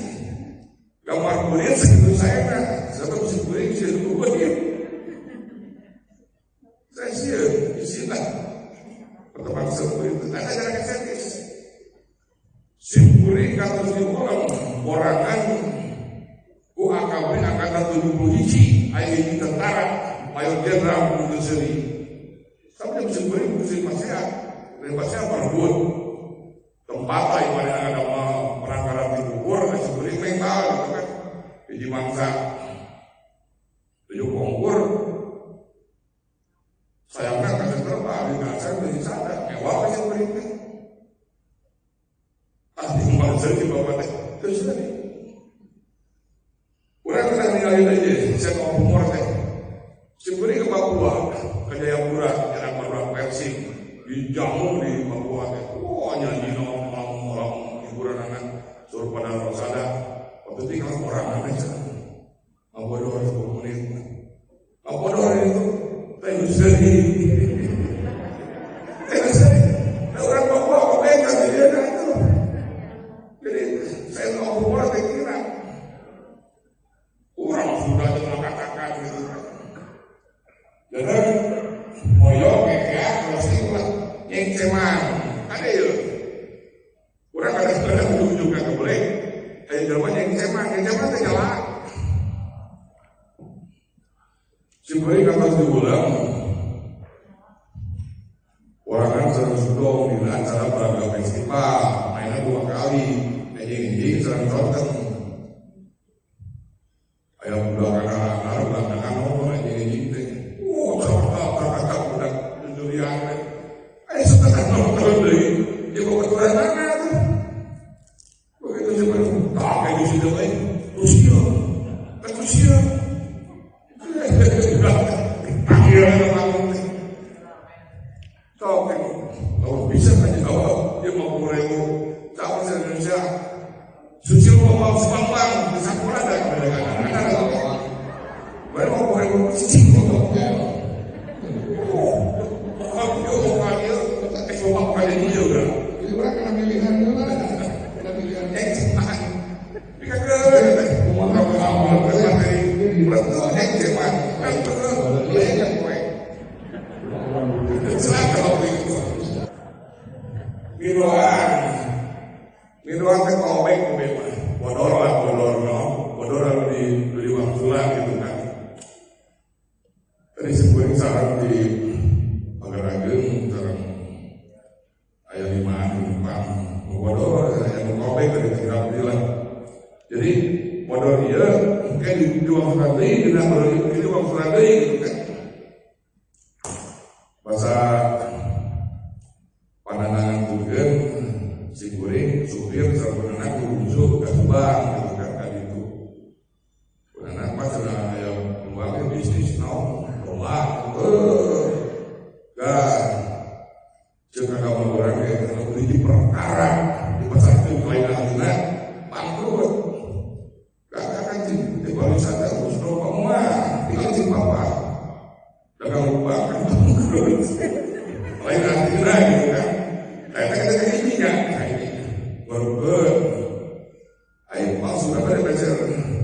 gambar kulit segitu saya kan satu simpuring segitu kulit saya siap isilah pertemuan simpuring itu ada jarak etis simpuring kata simpuring orangan UAKB Angkatan 71 IAI Tentara Mayor Jenderal Budi Seri tapi yang simpuring musim masyarakat dan masyarakat berbun tempat yang mana ada perangkaran di kubur dan simpuring mental gitu kan di mangsa tujuh kongur sayangnya kasih terbang di kasar dari sana mewah kasih simpuring di kembali seri di bawah terus tadi kurang kita ninggalin aja saya mau umur simpuring ke Papua ke Jayapura jalan Bandung Persik di Jamu di Papua nyanyi orang hiburan anak suruh pada Rosada waktu itu kan orang aja Abodoh 10 menit Abodoh itu tengok sedih orang Papua kepengen dia itu jadi saya mau umur saya kira orang sudah jangan katakan gitu jadi moyo kayak closing lah yang cemang ada yuk kurang ada juga nggak boleh kayak jawaban yang cemang itu jalan simpuring kata diulang orang kan sering sudah di acara beragam festival mainnya 2 kali ini sering tonton ayam budak anak-anak belakang ngomong aja ini kata budak durian ayo setengah nonton deh dia mau keturunan mana tuh begitu seperti tak kayak di situ lain Rusia akhirnya bangun kau kan kalau bisa aja kalau dia mau kuremu campur se Indonesia suci mau sembang di Sakura dan kadang-kadang baru mau kuremu cicing kok Minuan teh kobek bodor di waktulah gitu kan. Tadi simpuring sarang di Pagarageng sarang ayah 5 bodor yang kobek dari tinggal bilang. Jadi bodor dia kayak di waktu nanti di waktu nanti gitu kan. Bahasa pandangan juga simpuring supir sarang anak guru kasubang gitu kan tadi itu. Anak mas ada yang membangun bisnis rolah kan jangan kamu orang yang kalau beli perkara di pasar itu lain hatinya bangkrut kakak kan di pariwisata harus doa mah tinggal di papa dan kamu bahkan bangkrut lain hatinya gitu kan kita ini kan baru ayo masuk apa dia belajar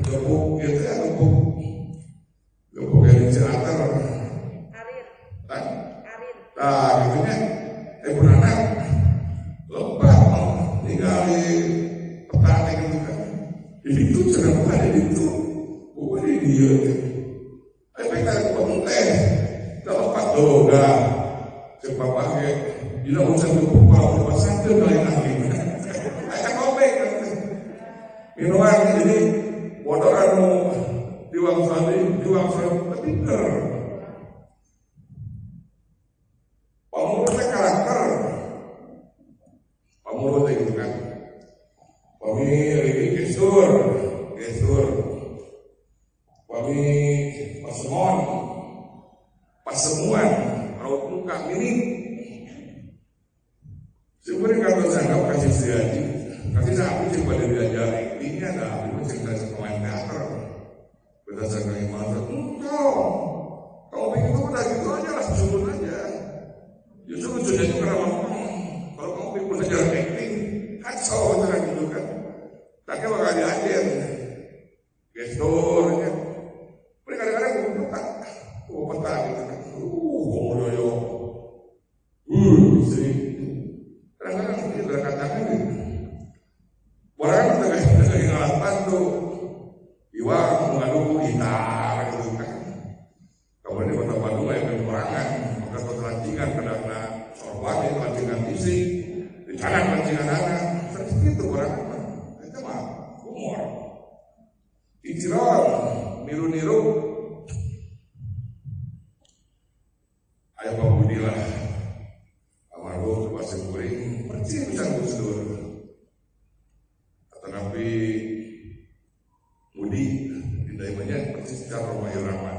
gepuk gitu ya gepuk yang diceritakan Arin gitu kan anak lebat tinggal di petani gitu kan itu sedang ada itu bukan di dia kita teh lepas doga cepat pakai bila usah gepuk kalau lepas saja lain lagi minuman jadi bodoh anu Tony Pasemuan raut muka mirip sebenarnya kalau saya kasih siaji kasih sahabat sih pada diajar ini ada aku cerita pemain teater berdasarkan iman kalau begitu udah gitu aja lah susun aja justru sudah itu karena kalau kamu pikir saja acting kacau cara gitu kan tapi bakal diajar gesturnya kadang-kadang gue peta gitu kan yo istri kadang-kadang dia berkatakan gitu orang kita ngalapan tuh Iwa mengadu gitar gitu kan kalau ini kota Bandung ya penerangan maka penerangan karena sorban itu lancingan isi di kanan lancingan anak seperti itu orang itu mah humor iciron niru-niru ayah Budi lah amalu bahasa kuring percaya bisa Gusdur atau Nabi Budi dindaimannya persis secara Romayu Rahman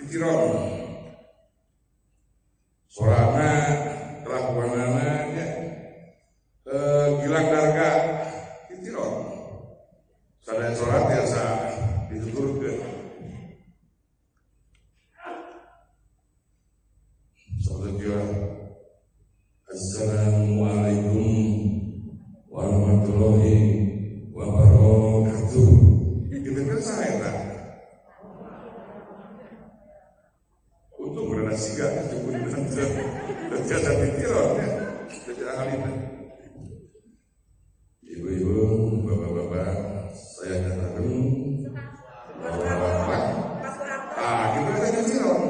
iciron sorana kelakuanana ya Gilang Darga iciron sadaya sorat biasa dituturkeun Assalamualaikum warahmatullahi wabarakatuh. Itu kan saya tak. Untuk berada sigap itu pun terjadi pikirannya, terjadi hal ini. Ibu-ibu, bapak-bapak, saya katakan bapak-bapak. Kita saja pikiran.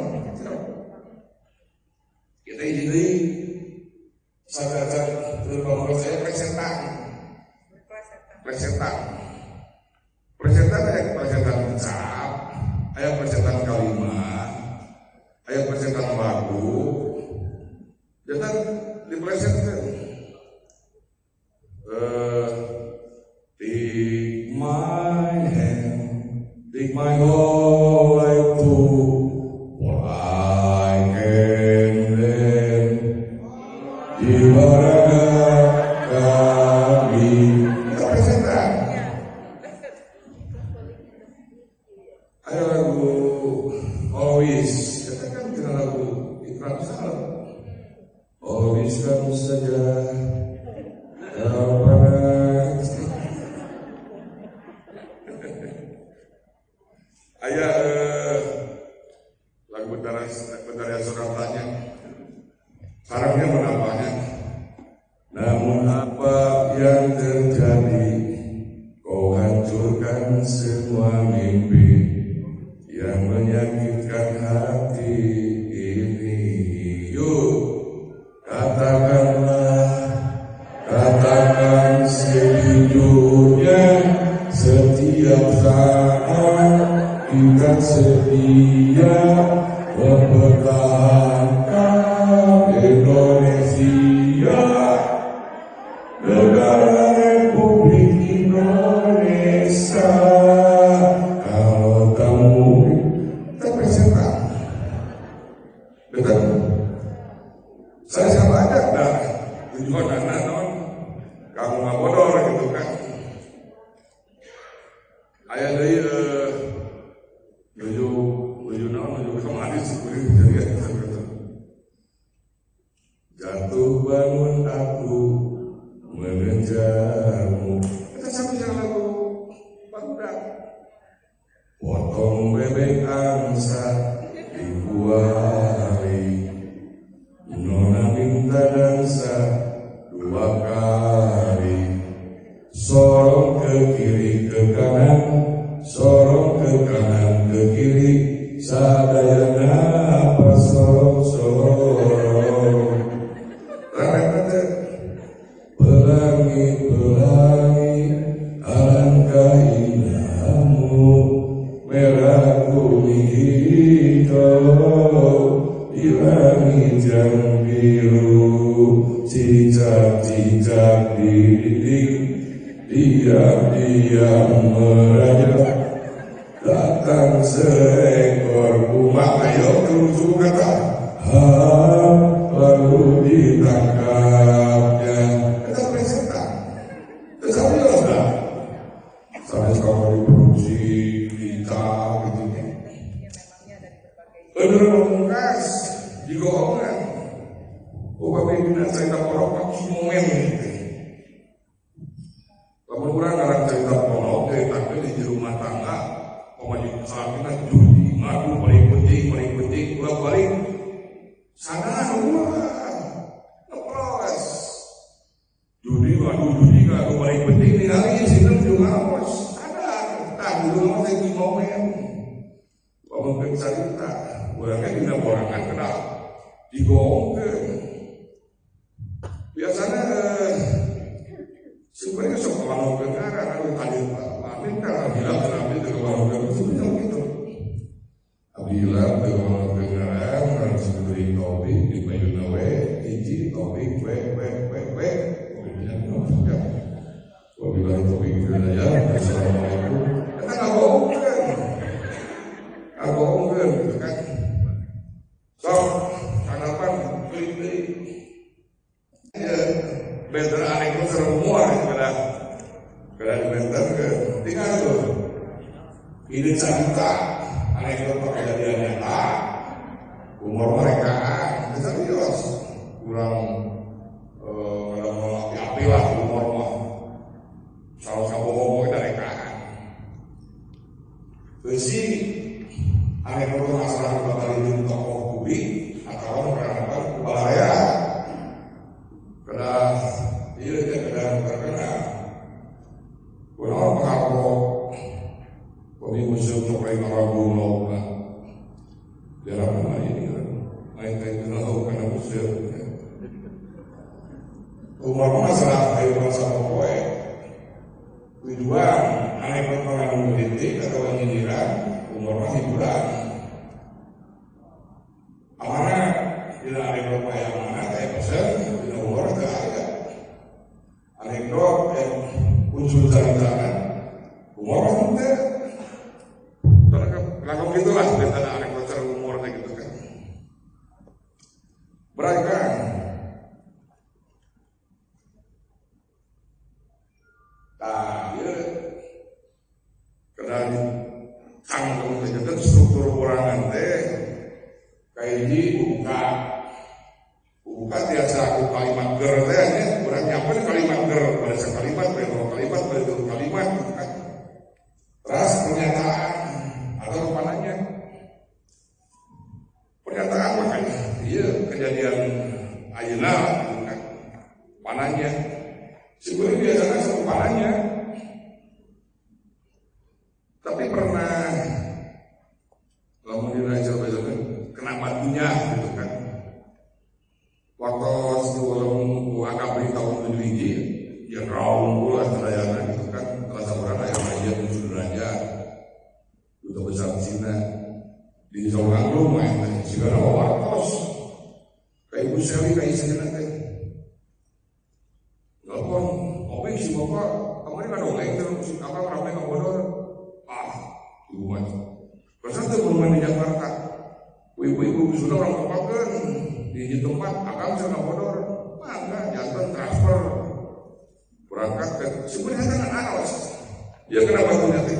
Kita ini sadar terutama saya presentan ada presentan ucap, ada presentan kalimat, ada presentan lagu, jangan dipresentkan. Take my hand, take my whole life too. Diam meraja datang Bener pemungkas digoongan. Upami dina cerita porok pakai momen gitu. Lamun urang ngarang cerita porok cerita di rumah tangga, pamaji salakina judi, madu paling penting ulah balik. Sana ulah ngepros. Judi gak paling penting ningali sinten juga ngapos. Ada dulu mah teh momen. Pamaji cerita, urangnya dina borangan kena digoongkeun. Biasanya sebenarnya sok kalau negara kalau tadi amin kan bilang terapi ke kalau negara itu gitu. Bilang ke kalau negara harus diberi topik di Bayunawe, izin topik we. Kemudian ya, wabillahi taufiq wal hidayah. Assalamualaikum. Kan aku omongkan, gitu kan. So, tanggapan klik. Bentar anekdot serumur kepada bentar ke tinggal tuh ini cerita anekdot kejadian nyata umur mereka serius kurang api lah umur mah sama ngomong dari kan besi anekdot masalah bakal itu tokoh publik atau orang kepala daerah. Terkenal. Kalau pengapok, kami musuh sampai ngaragu laut, dalam mana ini, main tahu karena musuh. Umur masalah ayo masalah poe. Tujuan anak berpengaruh politik atau nyindiran, umur hiburan. Amanah tidak ada berapa yang mana kayak pesan, tidak umur ada. Anekdot yang unsur cerita umur kan terlalu gitulah tentang anekdot secara umur gitu kan mereka ya karena tanggung jawab struktur orangan teh kayak di buka biasa aku kalimat ger teh orang nyampel kalimat ger pada kalimat pada kalimat kan terus pernyataan atau pernyataan makanya iya kejadian ayeuna kan pananya sebenarnya biasanya sama pananya tapi pernah lamun diraja besok kena batunya gitu kan. Waktu sebelum agak beritahu tahun 7 yang raung pula terayana gitu kan salah seorang ayam aja muncul derajat duta besar Cina di seorang rumah yang segala wartos kayak ibu Seli kayak Cina teh telepon openg si bapak kemarin kan dongeng terus apa ramai nggak bodor ibu mati pasal tuh rumah di Jakarta ibu sudah orang papakan di tempat akang sudah bodor maka jantan transfer berangkat ke sebenarnya kan anak ya kenapa tuh nanti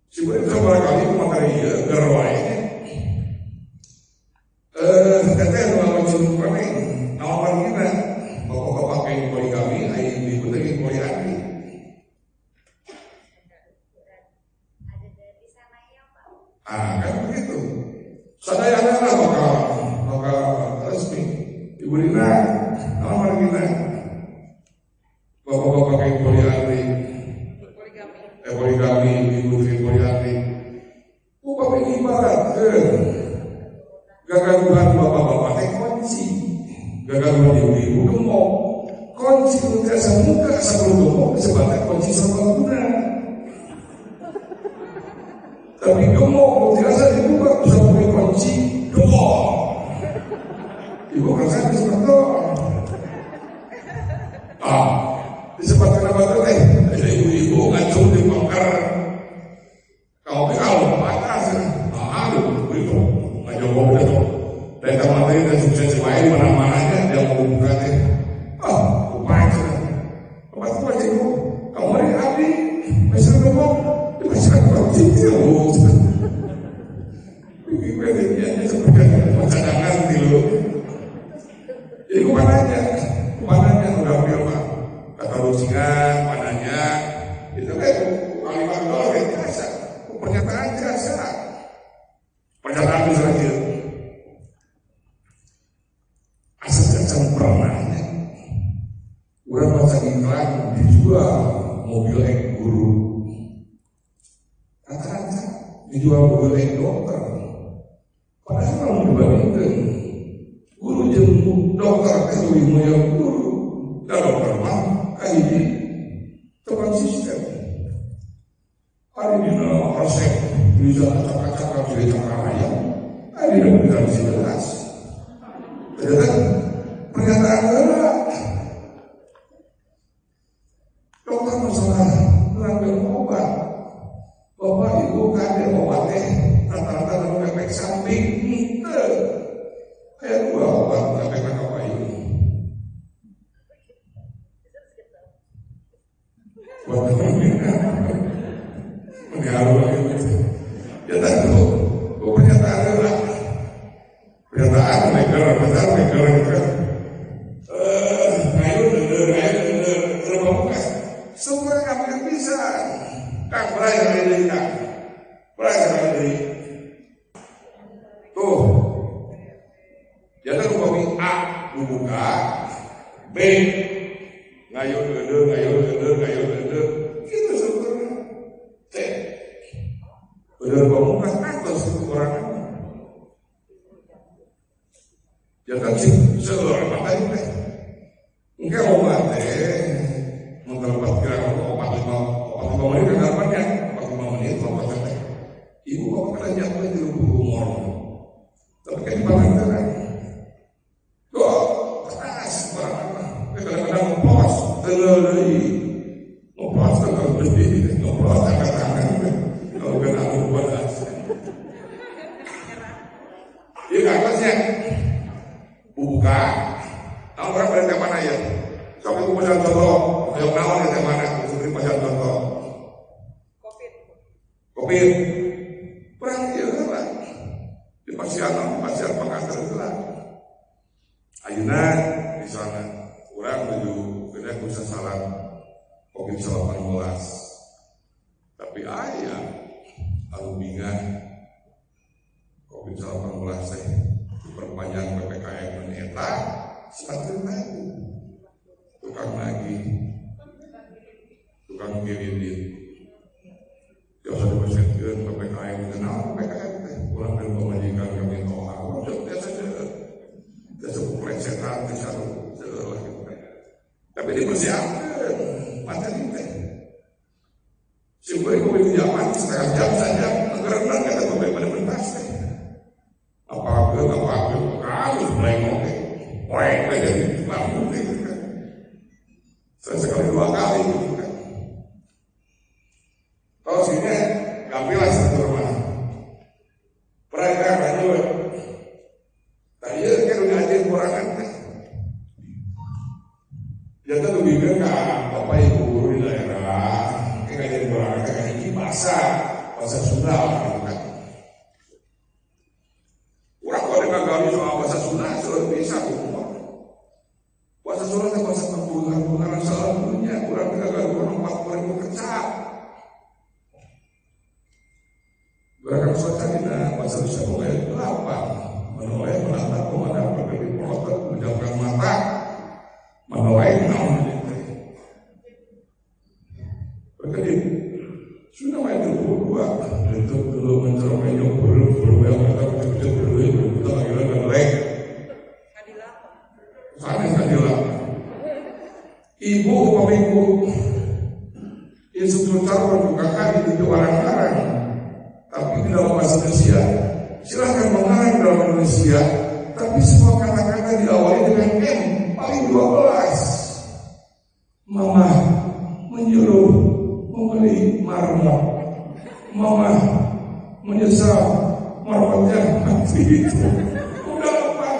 sebenarnya barangkali materi ya gerwai teteh kalau cuma kami nawapan kita bapak-bapak pakai poligami ayo dibutuhin poligami kan begitu sadayana lah bakal resmi ibu Rina nawapan kita bapak-bapak pakai poligami ibu poligami upah ibarat gagaguhan bapak-bapak teh kunci gagaguhan ibu-ibu gemuk kunci untuk semuka sebelum gemuk disebutkan kunci serbaguna tapi gemuk dirasa dibuka bisa punya kunci gemuk ibu rasa disebutkan disebutkan apa tuh ada ibu-ibu ngacung di bongkar kau panas aduh itu ngajak mobil itu dari materi dan sukses lain mana-mananya dia mau buka teh lupain sudah apa tuh wajib ibu kamu hari abdi masih gemuk masih kunci dia begini dijual oleh dokter. Padahal kalau dibandingkan guru jeung dokter teh lebih mulia guru. Dan dokter mah kayak konsisten. Ada di dalam resep bisa acak-acak dari cakar ayam. Ada di dalam jelas. Dan pernyataan gerak. Dokter masalah mengambil obat. Bapak ibu kan obat rata-rata dalam efek samping. Kayak dua obat efek apa ini? Buat mengaruh lagi. Ya tentu, pernyataan adalah pernyataan mereka semua kamu yang bisa. Kang belajar dari kang, belajar dari tuh. Jadi umpami A buka, B ngayo gede, gitu sebenarnya. C udah pemungkas atas kekurangan. Jangan sih seorang apa ini? Enggak obat mendapat kira obat 5 menit dapatnya 5 menit obat ibu kok kena jatuh di umur. Tapi kan dibandingkan kok keras barang kadang-kadang ngoplos ngoplos tangan kalau kena obat ya kakaknya buka tahu berapa dari mana ya sampai ke pasar contoh yang nawan dari mana seperti pasar contoh COVID perang dia lah di pasar pengantar itulah ayuna di sana kurang menuju kena pusat salam COVID-19 tapi ayah alubingan COVID-19 diperpanjang PPKM dan ETA semakin lagi tukang kirimin ya usah dipersiapkan PPKM kenal PPKM pulang dari pemajikan kami tahu biasa pelecehan tapi dipersiapkan materi sebenarnya kalau di zaman setengah jam saja karena kata bagaimana mentasi apa harus mulai ngomong jadi bangun gitu kan saya sekali 2 kali gitu kan kalau sini gampilah satu rumah perayaan aja tadi kan udah aja kurangan jadi lebih kan bapak ibu guru di daerah kayak jadi kurangan kayak ini bahasa Sunda gitu kan orang kalau dengan kami soal bahasa Sunda sudah bisa bahasa Sunda itu bahasa pengulangan salah punya kurang tidak kurang 40.000 kecap gerakan suatu tidak bahasa bisa mulai 8 menoleh menatap pemadam berdiri pelotot menjauhkan mata menoleh 6 berkedip sudah main 22 itu dulu menceromai nyobor berubah kata kecil berubah kita lagi lagi Kadila ibu pemiku instruktur calon kakak itu orang-orang tapi di dalam bahasa Indonesia silahkan mengarang dalam Indonesia tapi semua kata-kata diawali dengan M paling 12 mama menyuruh membeli marmok mama menyesal marmoknya mati itu udah lepas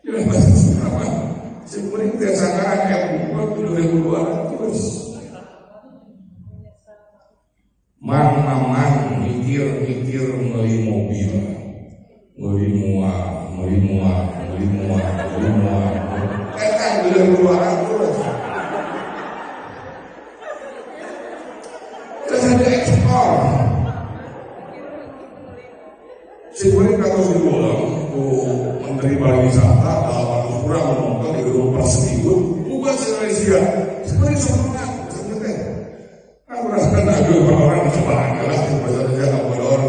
ya masih sama sebenarnya berdasarkan yang buat 7.200 mang mikir beli mobil beli muat kan 7.200 ada ekspor sebenarnya kata si bolang menteri pariwisata dalam waktu kurang menonton di gedung Persemigun bukan Indonesia sebenarnya sebenarnya aku rasakan Aduh, orang coba kelas di pasar saya modal.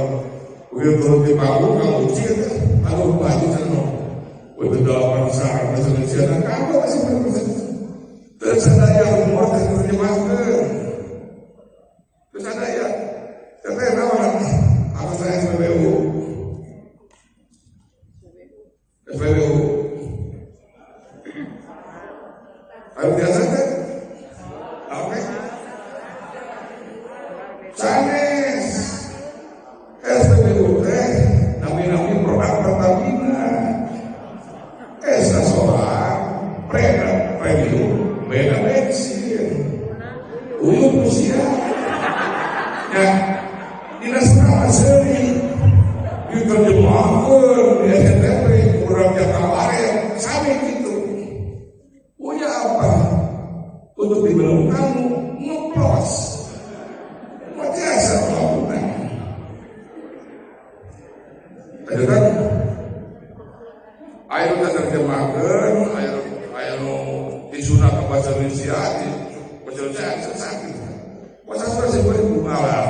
Udah turun di panggung, kamu ujian kan? Aduh, baju sana. Udah dalam pasar, pasar ujian, kamu masih berproses. Terus ada yang umur dan terjemahkan. Terus ada yang katanya nama apa saya SPBU. Ayo biasa kan? Apa? Sanes SPBU teh nami produk Pertamina. Esa solar premium beda bensin. Uyuh usia. Ya, dinas seri diterjemahkan di STP kurang jangka karet sampai gitu. Punya apa? Untuk dibilang kamu ngeplos. Biasa melakukan. Ada kan? Ayo kita terjemahkan, ayo isuna ke bahasa Indonesia, bahasa Indonesia sakit. Bahasa Sunda sih boleh mengalah.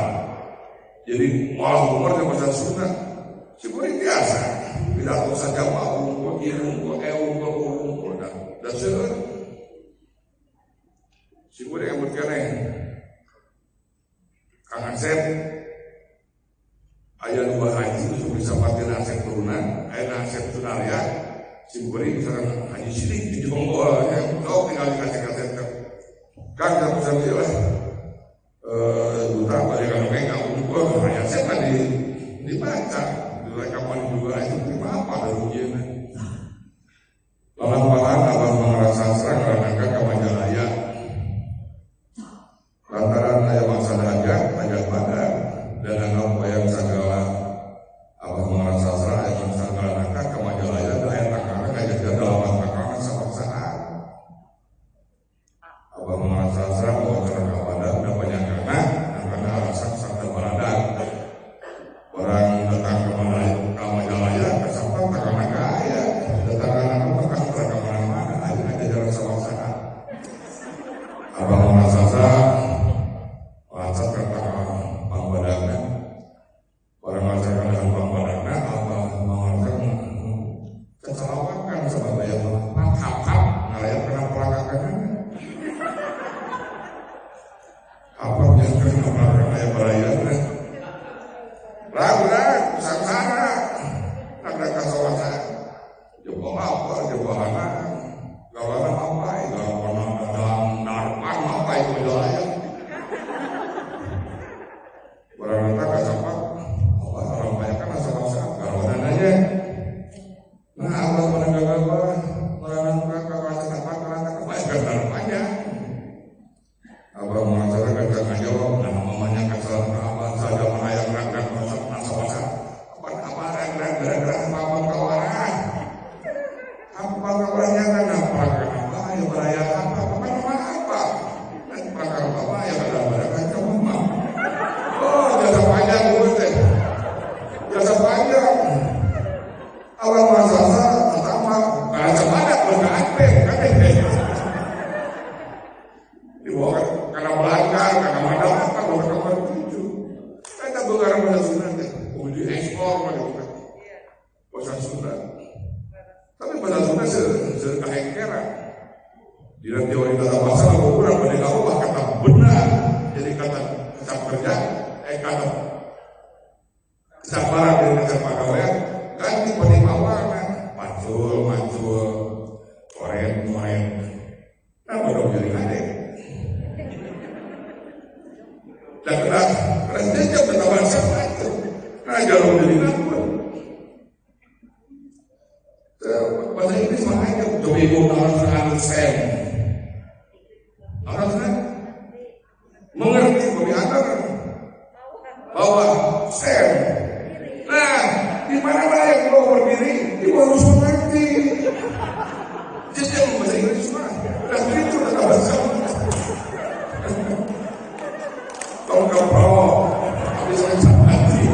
Jadi malah umur ke bahasa Sunda, sih boleh biasa. Tidak usah jawab, kok ilmu, kok dan sebagainya. Si boleh yang berkenaan. Kang Asep, ayah dua haji itu bisa pakai Asep turunan, ayah Asep Sunaria, si boleh misalkan haji sidik di Jonggol, ya, kau tinggal dikasih Asep Kang tak bisa bilang, duta pada kami pegang untuk hanya Asep kan dibaca, di rekaman juga itu terima apa dari ujiannya. Lalang-lalang abang mengerasa serang karena Kamajalaya. Lantaran ayah mangsa hajat badan dan anggap wayang sagala abah mengerasa serah ayah mangsa galana ke Majalaya dan ayah takana ngajak dalam takana sama saat abah mengerasa serah bahwa terangka badan dan penyakana karena alasan sakit baladan orang datang ke Majalaya kesampan takana ke ayah datang anak maka terangka mana-mana ayah ngajak dalam sama saat abah mengerasa serah lancar kata bang badannya, orang lancarkan dengan bang badannya, apa mengajarkan kecelakaan sebab yang hap-hap ngalayan kena pelakakannya, apa yang kena pelakakan yang berayarnya, ragu-ragu, sangsara, ada kasawasan, coba apa, coba anak, kalau anak apa, kalau anak dalam narpan apa itu wilayah. Orang kata kasar, apa orang banyak kan asal-asal kalau aja. Nah, Allah menegakkan orang kakak kasar apa kebaikan dalam banyak. Abang mengatakan jangan jawab, nama mamanya kasar apa saja menayang rakyat masa-masa. Apa rakyat apa kawaran? Apa kawarannya kan apa yang beraya apa dan pakar apa yang ada kamu mah. Jasa panjang gue jasa panjang awal masa pertama karena semangat berkata kan dibawa karena belakang karena mana apa berkata itu kita berkarang bahasa Sunda mau diekspor bahasa Sunda tapi bahasa Sunda sekahengkeran di dalam teori tata bahasa kurang mendengar kata benar jadi kata kerja kata kesabaran dari kesepakatan ganti penerimaan mantul koren nah baru jadi ada dan keras dia bertambah sama itu nah jauh jadi apa bahasa Inggris makanya coba ibu understand mengerti pemikiran bahwa Sam, nah di mana yang mau berdiri, ibu harus mengerti. Jadi yang bahasa Inggris mah, dan itu adalah bahasa. Kalau nggak pro, habis saya hati.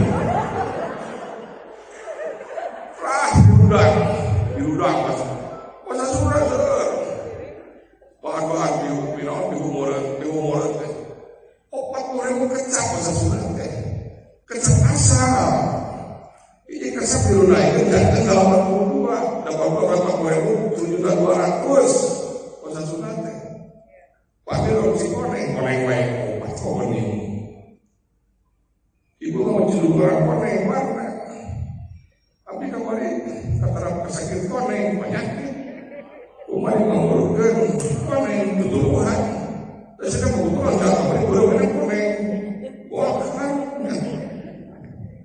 Diudang bahasa Sunda bahan-bahan di humor, 40.000 kecap Ibu mau ciluk orang koneng warna. Tapi kemarin kata kesakit koneng penyakit. Kemarin mengurutkan koneng tutupan. Dan sedang kebetulan jatuh kemarin benar-benar koneng. Wah kan.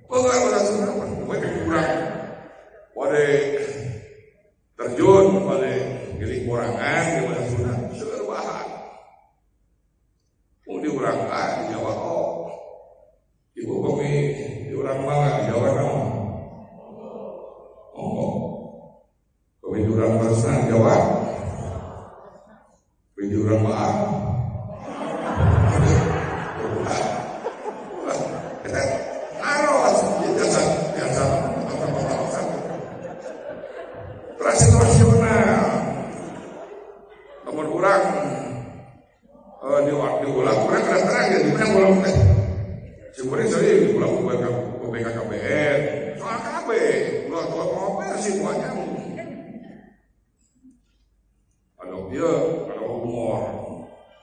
Pengaruh rasa apa? Mereka kurang. Pada terjun pada giling kurangan di mana sudah serbahan. Mau diurangkan di Jawa kok. Ibu kami diurang mana di Jawa nama. Oh, kami diurang persen Jawa. Kami diurang mana? Diulang kurang terang ya, dimana ulang teh? Sebenarnya saya ulang BKKBN, soal KB, ulang apa sih semuanya? Ada dia, ada humor,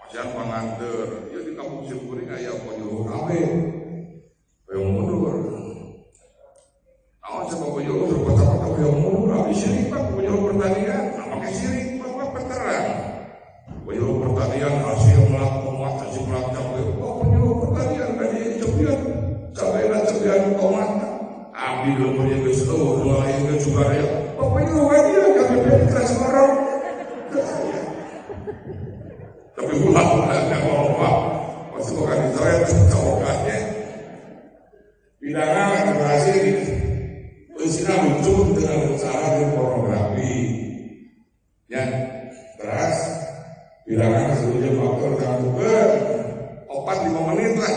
pasian pengantar, dia di kampung Simkuring ayah penyuluh KB, yang mundur. Nah, sebab penyuluh berkata-kata yang mundur, habis sirik pak penyuluh pertanian, pakai sirik pak perterang. Penyuluh pertanian hasil melakukan hasil melakukan penyuluh pertanian dari cepian sampai nak cepian tomat ambil punya keseluruh mulai ke juga ya penyuluh dia kami beri keras orang tapi pulang nggak mau pak masih bukan Israel cowoknya bidangan berhasil Islam lucu dengan cara pornografi ya beras bilangan seluruhnya faktor kamu ke 4-5 menit lah.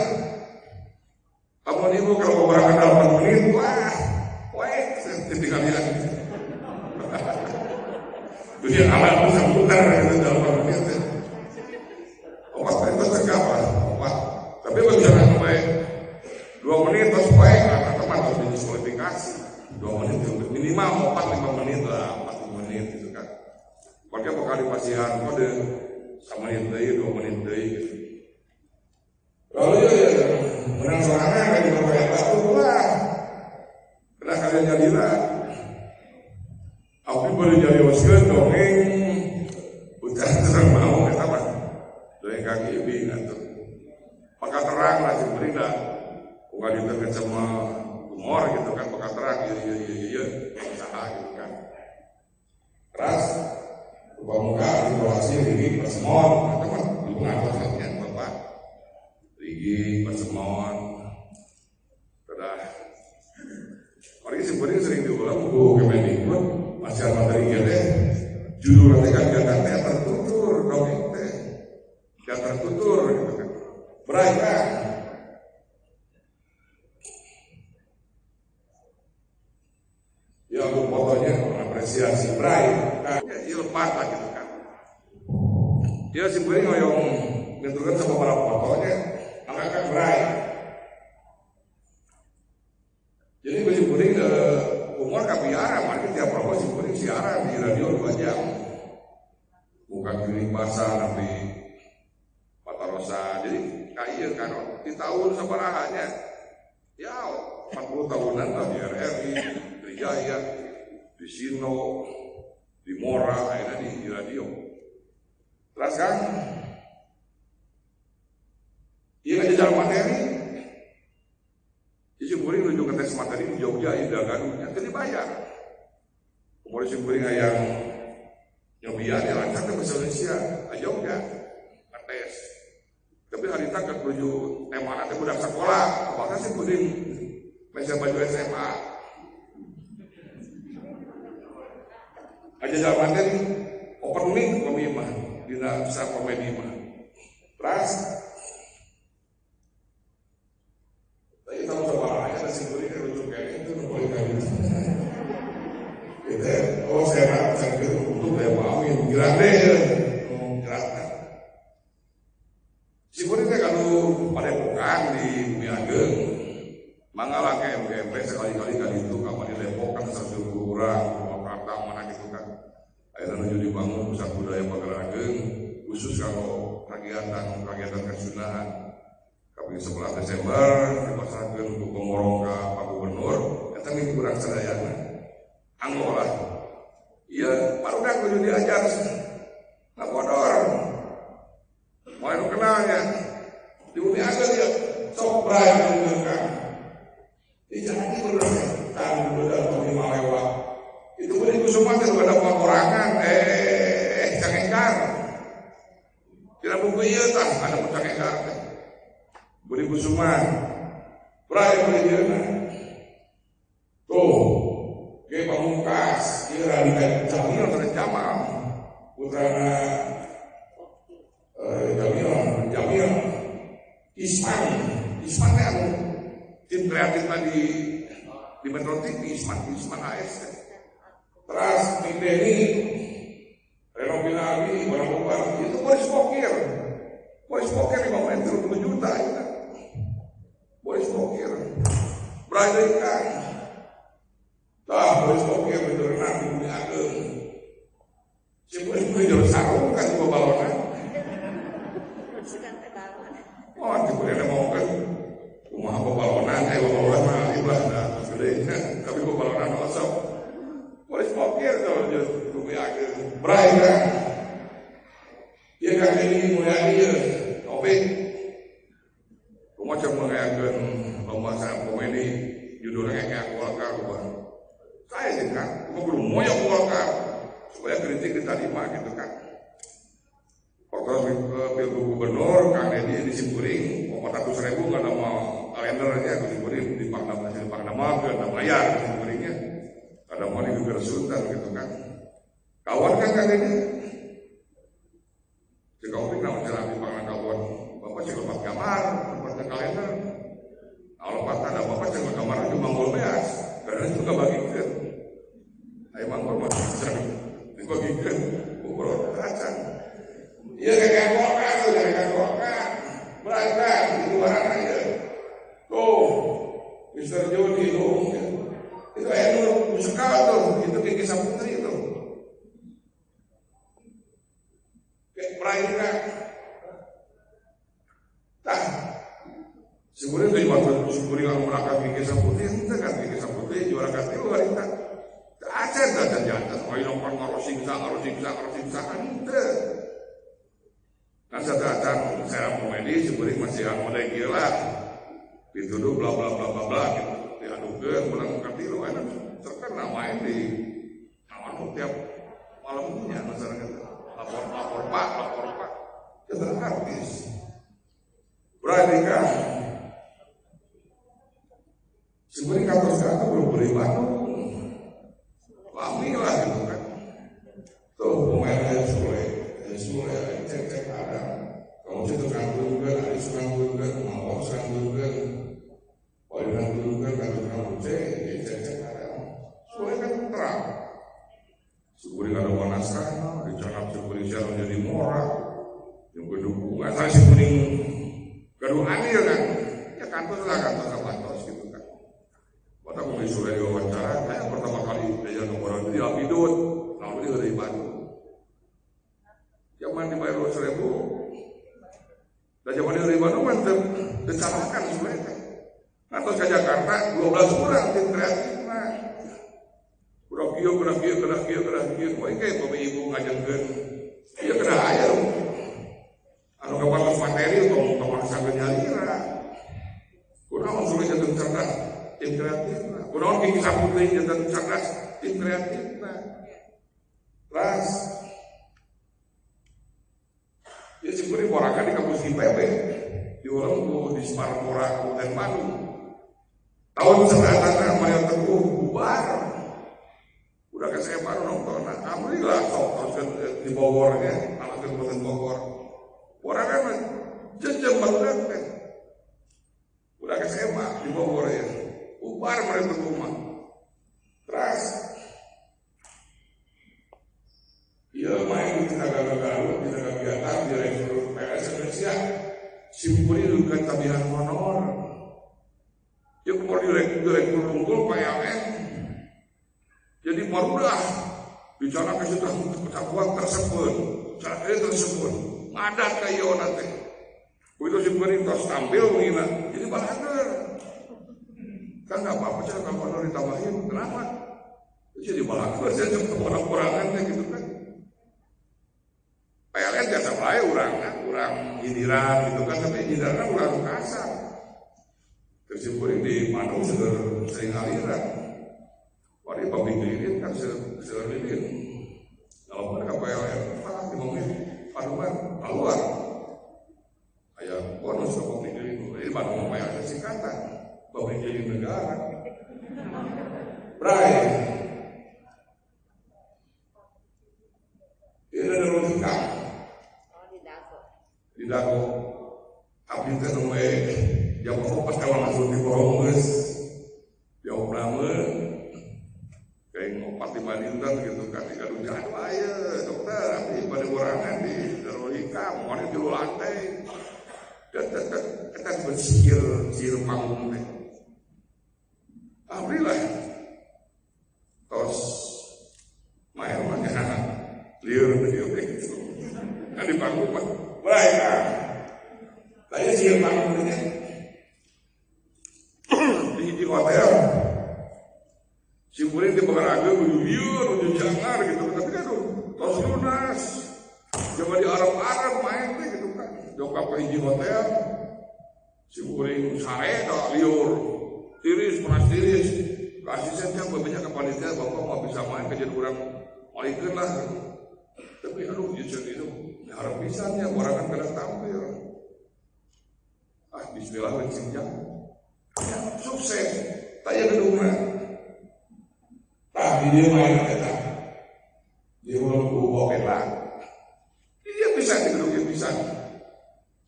Kamu ibu kalau berangkat 8 menit, wah, tinggal lihat. Dunia alam bisa putar itu dalam 8 menit. 4 menit itu apa? Tapi bisa sampai 2 menit terus baik, teman-teman harus didiskualifikasi. 2 menit minimal 4-5 menit lah, 4 menit itu kan. Pakai kali pasihan kode. Sama menit deui 2 menit deui gitu. Lalu ya menang sorangan kan di bawah batu lah. Kena kalian jadilah. Tapi boleh jadi waskeun dongeng. Udah terang mau eta mah. Dongeng kaki ibi atuh. Maka terang lah sebenarnya dah. Bukan ditekan sama humor gitu kan, maka terang iya usaha gitu kan. Keras Muka situasi Rigi Persemon, teman ibu ngapa bapak Rigi Persemon, sudah. Mari sebenarnya sering diulang buku Kemendikbud masih materi gede, judul nanti kan gak tertutur dongeng teh, gak tertutur gitu kan, mereka. Ya aku fotonya apresiasi Bray. Dia lepas lah gitu kan. Dia sebenarnya yang bentukan sama para fotonya angkat berai. Jadi gue sebenarnya umur kapiara, makanya tiap promo sebenarnya siaran di radio 2 jam. Bukan keliling basah tapi Patarosa. Jadi kayak kan di tahun sabarahannya ya 40 tahunan lah di RRI, di Jaya, di Sino, di Mora, akhirnya di radio. Terus kan, iya nggak jalan materi. Jadi Simkuring menuju ke tes materi di Jogja, Indah Ganunya, jadi bayar. Kemudian Simkuring yang nyobian ya lancar ke bahasa Indonesia, aja enggak, tes. Tapi hari itu kan menuju emang nanti budak sekolah, apakah Simkuring meja baju SMA. Aja jalan materi open mic kami mah dina bisa komedi mah terus tapi kalau coba aja Simkuring kan lucu kayak itu boleh kayak gitu saya nak sambil untuk dia maafin gerak deh gerak Simkuring kan kalau pada bukan di Bumi Ageng mangalah ke MGMP sekali-kali itu kapan di Depok kan 100 kurang mana gitu kan akhirnya menuju dibangun pusat budaya Pagerageng khusus kalau kegiatan kesunahan kami 11 Desember dipasangan untuk sadayana Angola. Iya, barudak kudu diajar ngabodor. Mau anu kenalnya di bumi agen ya sok bray kan. Jangan diberang kan udah lima lewat. Itu beri kusuma teh ada pengurangan cangengkar. Kira buku ieu tah ada cangengkar teh. Beri kusuma. Bray beri ieu tuh, ke Pamungkas, kira di Jamil atau Jamal, putrana Jamil, Isman yang tim kreatif tadi di Metro TV, Isman AS. Terus Big Denny, Reno Binari, Barang Obar, itu Boris Pokir 5 juta ya. Boris Pokir, Brazil kan. Boris Pokir itu renang di bumi ageng. Si Boris Pokir sarung kan di balonan. Oh, si Boris mau kan rumah balonan, balonan mah ibadah gede. Tapi balonan osok. Boris Pokir kalau di bumi ageng. Brai kan. Dia kan ini mulai dia topik. Rumah cuma ngayakeun lomba sareng komedi judulnya kayak Golkar ubah. Saya sih kan, cuma belum moyong Golkar supaya kritik diterima gitu kan. Waktu pilgub gubernur, Kang Deddy di Simkuring, 400.000 nggak ada mau kalendernya di Simkuring di Pangnama ke Namaya di Simkuringnya, ada mau di Geger Sultan gitu kan. Kawan kan Kang Deddy, si Kauping nama jalan di Pangnama kawan, bapak sih lepas kamar, lepasnya kalender. Kalau patah ada bapak sih kamar cuma mau beas, karena itu nggak bagikan. Ayo manggul macam dibagikan, bukan kacang. Iya kayak Golkar tuh, kayak Golkar, berangkat di luaran aja. Tuh, Mister Jody tuh, itu dulu sekali tuh, itu Kiki Saputri itu. Kayak perairan. Nah, sebenarnya dari waktu Syukuri kalau merangkap Kiki Saputri, itu kan Kiki Saputri juara katilu hari itu. Acan jantan, mau nongkrong ngarosiksa kan itu. Kan satu saya komedi sebenarnya masih model gila, dituduh bla bla bla bla bla gitu, diadukan pulang katilu, enak terkenal main di nama tiap malam punya masyarakat lapor pak, kita artis, berani kan? Sebenarnya kantor belum beri Bandung. Lami lah gitu kan. Tuh pemainnya Sule cek ada. Kamu sih tukang juga, ada tukang juga, mau tukang juga, tukang juga, kan tukang cek ada. Sule kan terang. Syukuri ada Wanasana, dicanap Syukuri siapa jadi moral, yang berdukungan, saya Syukuri gaduh anil kan. Ya kantor kantor gitu kan. Waktu aku di Sule diwawancara, saya pertama kali belajar nomor itu di Alpidut, lalu dia dari Bandung. Zaman dibayar 200.000, dan zaman dari Bandung mantep, disalahkan sebenarnya. Atau ke Jakarta 12 orang tim kreatif, nah, kurang kio, wah kayak bapak ibu ngajengkan, dia kena air, anu kapan materi untuk kapan sambil nyalira, kurang sulit jatuh cerdas. Tim kreatif, kurang Kiki Saputri jatuh cerdas, tim kreatif, terus dia sebenarnya morakan di kampus IPB, di orang di Semarang Kabupaten Bandung. Tahun sebenarnya Mario Teguh bubar, udah ke saya baru nonton. Alhamdulillah, terus di Bogornya, anak Kabupaten Bogor, morakan jejak banget kan, udah ke SMA di Bogor ya. Ubar mereka rumah. Terus dia main di Tenaga Kegiatan Direktur PLS Indonesia. Simpuri juga tabihan honor. Dia kemudian direktur unggul PLN. Jadi mudah bicara ke sudah kesatuan tersebut, cara tersebut ngadat kayak nanti. Itu simpuri terus tampil begini. Jadi bahagia. Kan nggak apa-apa sih kalau honor ditambahin, kenapa? Jadi malah kerja kurang-kurangannya gitu kan. PLN jasa mulai orang hindiran gitu kan, tapi hindiran orang kasar. Tersimpulin di Bandung sering aliran. Wadi pabrik lilin kan sering lilin. Kalau mereka PLN, Pak dimongin, Paduman keluar. Kayak bonus ke pabrik lilin. Ini Bandung PLN singkatan, pabrik lilin negara. Bray, ini ada logika. Di Dago, abdi teh nunggu jam pas kawan langsung di borong geus, jauh lama, kayak ngopat di Madinah gitu kan, di Gadung Jadu aja, dokter, abdi pada borangan di Darul Hikam, mau di lantai, kita bersihir panggung teh, abdi lah, tos, main mana, liur gitu, kan di panggung mah. Baik, saya sih panggung ini di hotel, si murid di Bogaraga buyur, buyur jangar gitu, tapi kan tos lunas, coba di Arab main deh gitu kan, jokap ke hiji hotel, si murid sare tak liur, tiris, asistennya banyak kepanitia, bapak mau bisa main kerja kurang, malikun lah, tapi aduh justru itu. Harap bisanya, orang kan kena tampil. Bismillah, ya, sukses. Tanya kedua. Tapi dia main kita. Dia mau buka kita. Dia bisa di gedung bisa.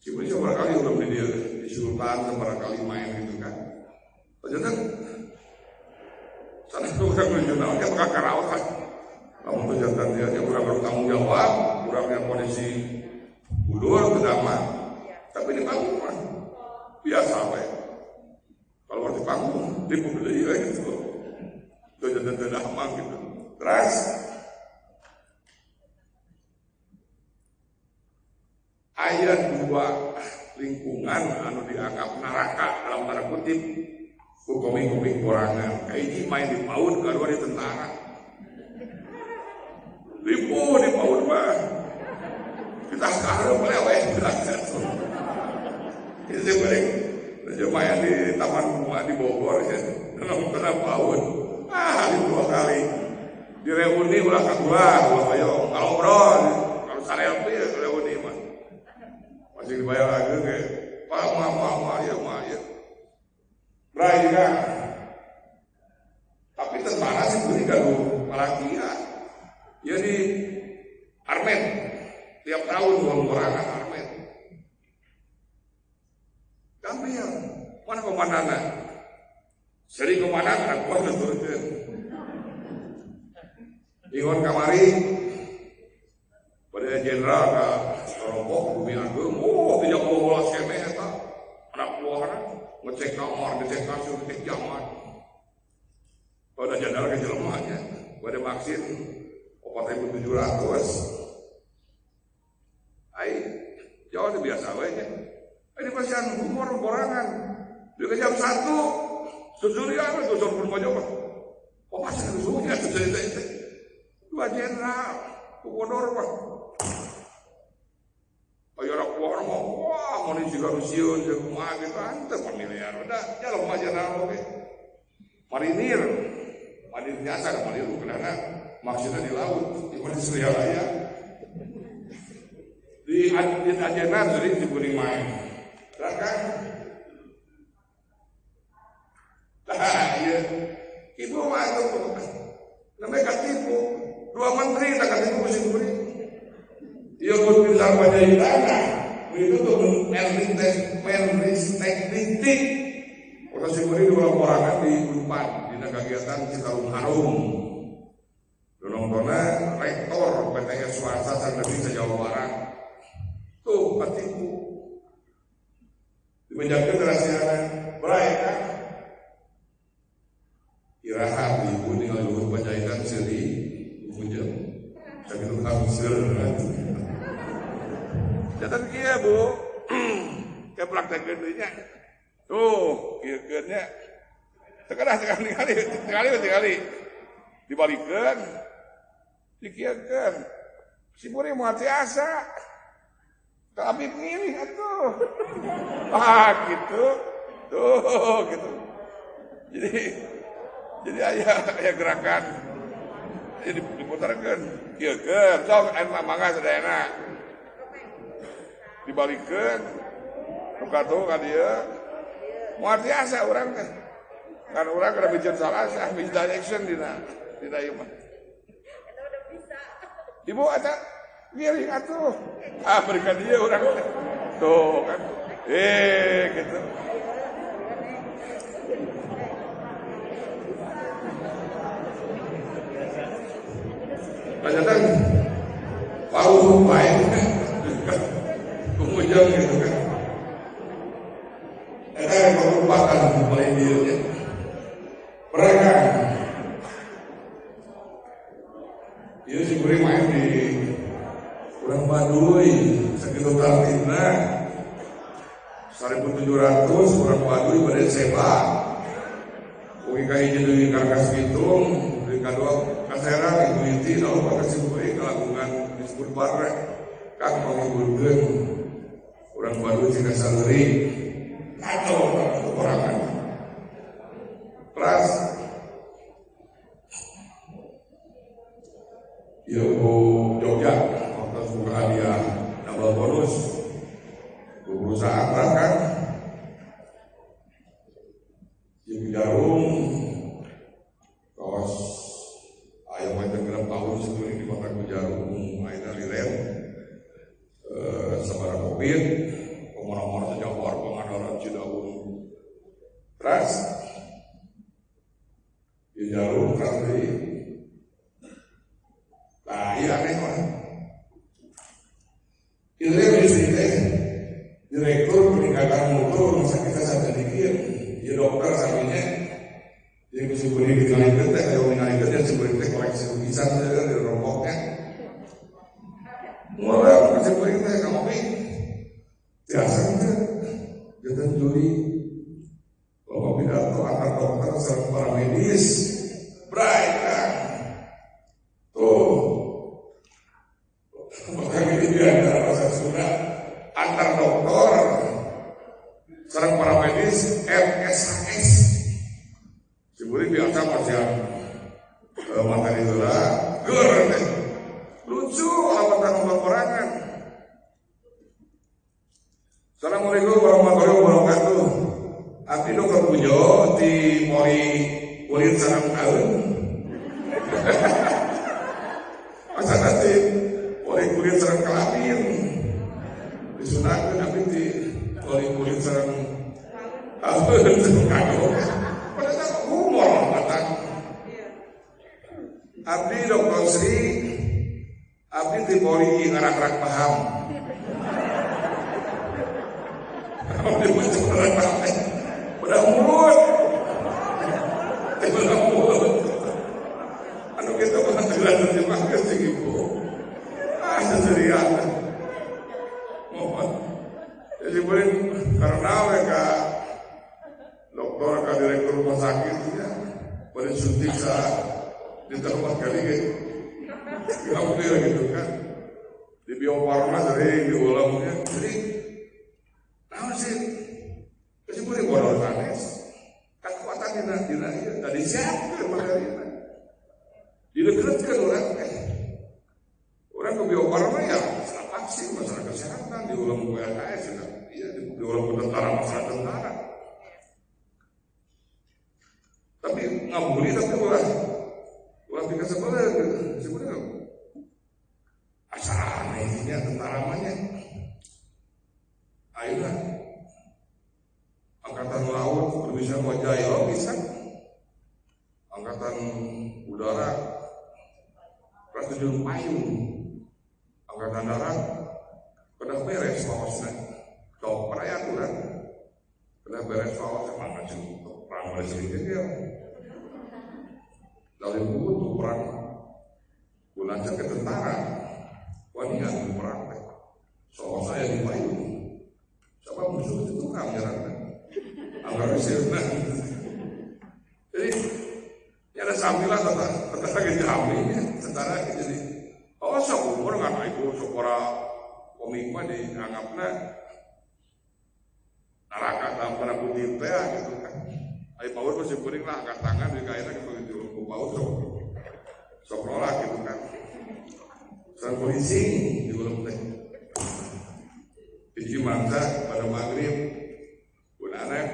Sebenarnya barangkali udah dia di Sultan, barangkali main gitu kan. Ternyata sana itu kan regionalnya bakal karawat kan. Kamu tuh dia kurang bertanggung jawab, kurang yang kondisi budur, kedama. Tapi di panggung kan biasa apa ya? Kalau di panggung, di pembeli ya gitu. Itu jadi damang gitu. Terus ayat 2 lingkungan anu dianggap neraka dalam tanda kutip kuping korangan. Kayak ini main di PAUD, kedua di tentara. Ribu di PAUD mah kita sekarang meleweh itu paling main di Taman Bunga di Bogor ya dalam kena PAUD di 2 kali di reuni ulah kedua ayo kalau bro kalau selfie ya reuni mah masih dibayar lagi kayak mama ya Bray kan tapi tentara sih beri gaduh Malakia ya di Armen tiap tahun uang-uangan Armen Gambir mana komandannya sering komandan tak kuat turun ingon kamari pada jenderal ke Rompok Bumi Agung tidak mau bola skeme eta anak buah ngecek kamar ngecek kasur ngecek jaman pada jenderal ke jelemaannya pada vaksin 4.700 jauh itu biasa aja ini pasien umur borangan dia ke jam 1 susurian itu suruh pun aja pasien susurian itu 2 jenderal Gubernur pak ayo anak buah mau nih juga rusiun juga rumah gitu ante pemilihan udah jalan aja jenderal oke marinir biasa ada marinir karena maksudnya di laut di Malaysia ya di Ajenar sering diberi main kan iya ibu mah itu namanya katipu 2 menteri tak katipu mesti diberi iya pun bisa pada tanah itu tuh menristek kritik orang si beri 2 orangan di Unpad di kegiatan Citarum Harum nontonnya rektor PTS swasta Sanggeri Jawa Barat tuh katipu dimenjakan rahasianya baik kan irahat ibu dengan luhur penjahitan seri hujung sakit hamsir jatan kia bu kayak praktek gedenya tuh kia-kianya Tinggali. Dibalikan, dikiakan. Si Buri mau hati asa. Tapi pilih atuh. Gitu. Tuh, gitu. Jadi ayah gerakan. Jadi diputarkan. Kiakan. Sok, mangga sadayana. Dibalikan. Buka tuh kan dia. Mau hati asa orang kan. Kan orang kena bikin salah sah, bikin direction dina ieu mah. Ibu ada ngiring atuh. Berikan dia orang tuh kan. Gitu. Ternyata palu main kemudian gitu kan. Yang merupakan mulai dirinya. Mereka itu si Buri main di Urang Baduy sekitar Tartina 1.700 Urang Baduy pada sepak Ugi kahiji duwi karkas Bitung duwi kadua kaserang itu inti lalu pakai si Buri kelagungan disebut barre kang menghibulkeun Urang Baduy tina saleurik atau peperangan kelas Jogja waktu buka hadiah nambah bonus perusahaan kan di Jarum kaos ayam macam genap tahun sebelum di kota Jarum aina liren sabara Covid komor-komor sejak war pengadaran Cidaun keras di Jarum keras dari iya aneh orang itu yang disini direktur peningkatan mutu rumah sakit Hasan Sadikin ya dokter sampingnya dia mesti beri dikalikan teh kalau dikalikan dia seberi teh koleksi lukisan dari romboknya mulai mesti beri teh kamu biasa kan kita juri kalau pidato antar dokter serta para medis bright kan tuh makanya ini antara bahasa Sunda antar dokter serta para medis FSHS seburi biasa macam materi gula ger lucu alamat peperangan. Assalamualaikum warahmatullahi wabarakatuh. Abdi dokter Pujo di Pori kulit sarang tahun. Masa nanti Pori kulit sarang kelamin disunahkan abdi di Pori kulit sarang tahun kagok. Padahal humor matang. Abdi dokter Sri abdi di Pori ngarak-rak paham. Udah mulut anu kita pengadilan terima kasih ibu seserian mohon jadi boleh karena mereka dokter ke direktur rumah sakit ya boleh suntik di tempat kali kamu gitu kan di Bio Farma sering diulangnya jadi nah sih, kasi boleh bodoh sanes, kekuatan dina iya, tadi siapa makanya, didekatkan orang ke Bio Farma ya, vaksin masalah kesehatan diulang WLKS ya, iya diulang tentara masalah tentara, tapi ngabuli tapi ulah tingkat sebenarnya acara anehnya tentara namanya. Ayolah Angkatan Laut bisa Wajaya bisa Angkatan Udara Terjun Payung Angkatan Darat pada beres fawasnya kau perayaan kan pada beres fawasnya mana sih perang Malaysia dia dari butuh perang gunakan ke tentara wanita perang soal saya di Payung siapa musuh itu tukang jalan anggar sirna dianggapna neraka dalam tanda kutip gitu kan. Ai Paulus masih kuring lah angkat tangan di kaina gitu ku Paulus sok nolak gitu kan. Sang polisi di ulun teh. Hiji mangsa pada maghrib pun anak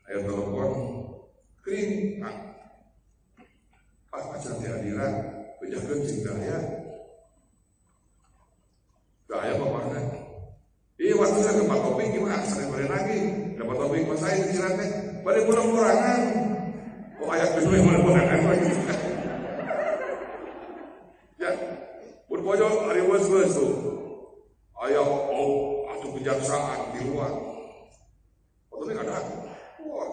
aya telepon kering Pak acan teh adiran bejakeun cing daya. Daya bapakna. Iya waktu saya ke Pak Topik gimana? Sering beri lagi. Dapat Topik pas saya di teh. Balik pulang-pulangan. Kok ayat kedua yang pulang-pulangan lagi. Ya, berpojok hari was-was tuh. Ayah atau kejaksaan di luar. Pak Topik ada. Wah,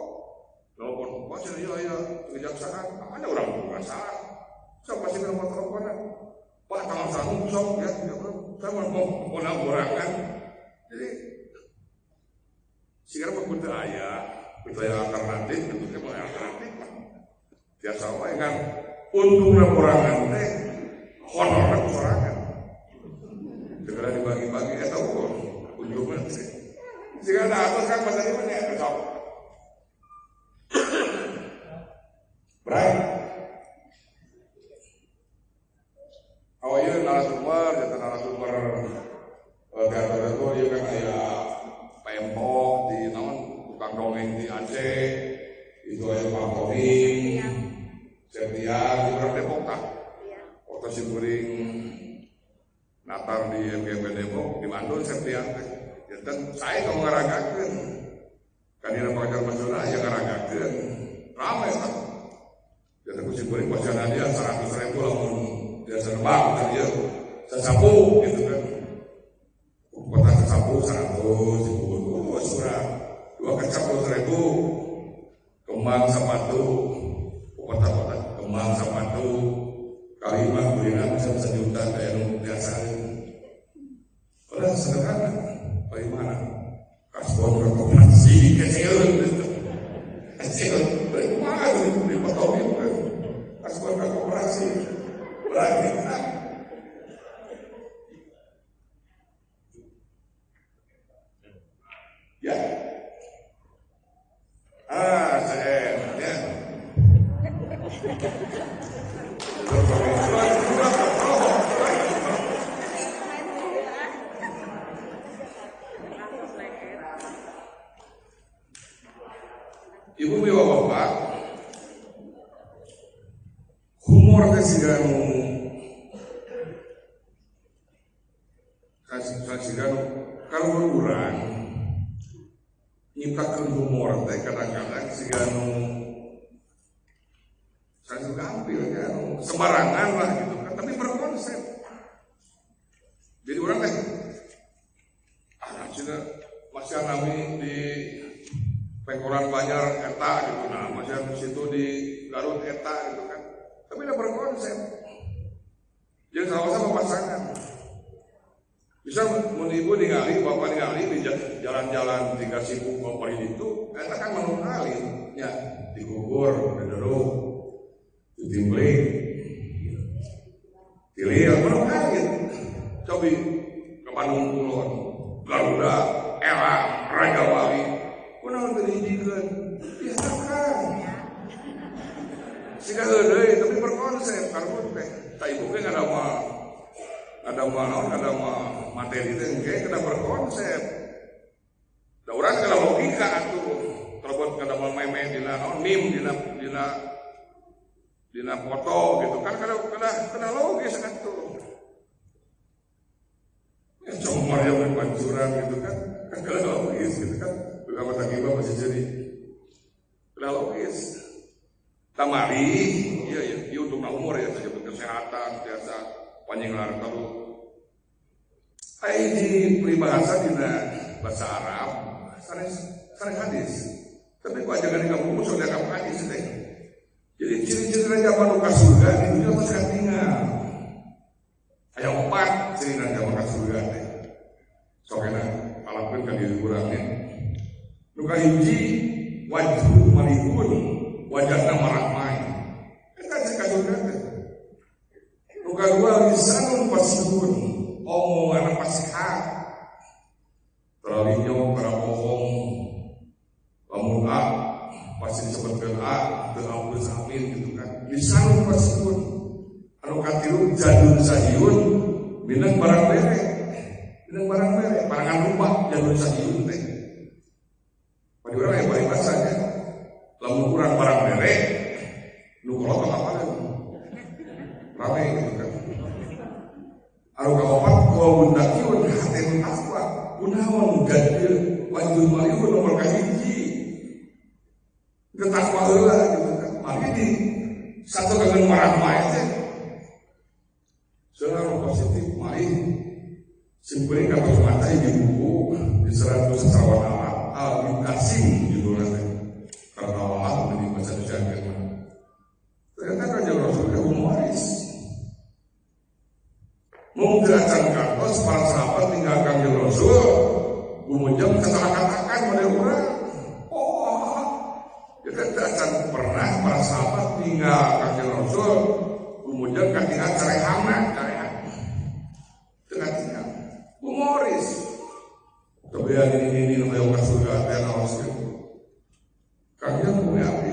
telepon. Wah, jadi ayah kejaksaan. Ada orang kejaksaan. Saya pasti ke nomor teleponan. Pak, tanggal 1 sok ya. Saya mau pulang-pulangan. Jadi, sekarang budaya alternatif, itu memang alternatif. Biasa wae kan, untung laporan teh, honor laporan. Segera dibagi-bagi, tahu untungnya teh. Jika ada atas kan pada di mana ya, tahu. Right? Awalnya narasumber, jatuh narasumber. Teater itu dia kan kayak pempok di naon tukang dongeng di Aceh itu ada Pak Kodim, Septian di orang Depok tak, waktu si kuring natar di MGP Depok di Bandung Septian, dan saya kamu ngaragakeun, kadina pacar Madura yang ngaragakeun, ramai tak, jadi si kuring pacaran dia 100.000 lamun dia serbang kan dia sesapu gitu kan. Kota kesapu 100, surat 2 kesapu 1.000, kembang sepatu, kota kembang sepatu, kalimah belinan bisa 1 juta kayak yang biasa. Padahal sederhana, bagaimana? Kaspon rekomendasi kecil, bagaimana di Patokin? Kaspon rekomendasi, berarti ya, saya ya. Ibu bapak, humor kasih kalau kurang. Nyiptakeun humor teh kadang-kadang siganu saya suka ambil ya sembarangan lah gitu kan, tapi berkonsep. Jadi orang teh cina masih nami di Pengkolan Banjar eta gitu, nah masih di situ di Garut eta gitu kan, tapi udah berkonsep. Yang sama-sama pasangan. Bisa ibu ningali, bapak ningali di jalan-jalan di Kasibu Kompori itu, kita kan menukali, ya, di Gugur, di Deruk, di Timbling, di Liat, menukali, coba ke Bandung Kulon, Garuda, Elang, Raja Wali, kunang terhijikan, biasakan. Sehingga tapi berkonsep, karena tak ibu kan ada materi itu kayak kena berkonsep. Da urang kena logika atuh. Terbot kena main-main dina meme dina foto gitu kan kena logis atuh. Ya cuma yang pancuran gitu kan kena logis gitu kan. Beberapa tagiba masih jadi kena logis. Tamari, iya untuk umur ya, sebut kesehatan, biasa panjang lar tahu. Di peribahasa dina bahasa Arab, sering hadis. Tapi kok jangan kamu sudah kamu hadis deh. Jadi ciri-ciri raja manuka surga itu juga masih tinggal. Ayat 4 ciri raja manuka surga deh. Soalnya alamin kan diri kurangnya. Nuka hiji wajib malihun wajahna marahmai. Kita cek surga deh. Nuka dua lisanun fasihun omongan fasihah Abu Samin gitu kan. Lisan pasipun anu katilu jadun sahiun minang barang bere. Minang barang bere, parangan rumah jadun sahiun teh. Pada orang yang paling bahasanya lamun kurang barang bere nu kolot apa rame gitu kan. Anu kaopat ko bunda kieu haten takwa kunaon gadeu wajib maliun nomor kahiji ketakwa heula gitu kan. Mari di satu kali marah main teh selalu positif mari simpulin kapal mata di buku di 100 sawan alat al-Qasim judulnya karena Allah menjadi masa dijaga. Ternyata Kanjeng Rasul itu humoris. Mungkin akan kantos para sahabat tinggal Kanjeng Rasul kemudian kata-katakan pada orang. Oh, kita tidak akan pernah para sahabat tinggal Kanjeng Rasul kemudian ketika carehaman tengah-tengah humoris. Kemudian ini namanya ke surga dan awas itu. Kanjeng punya api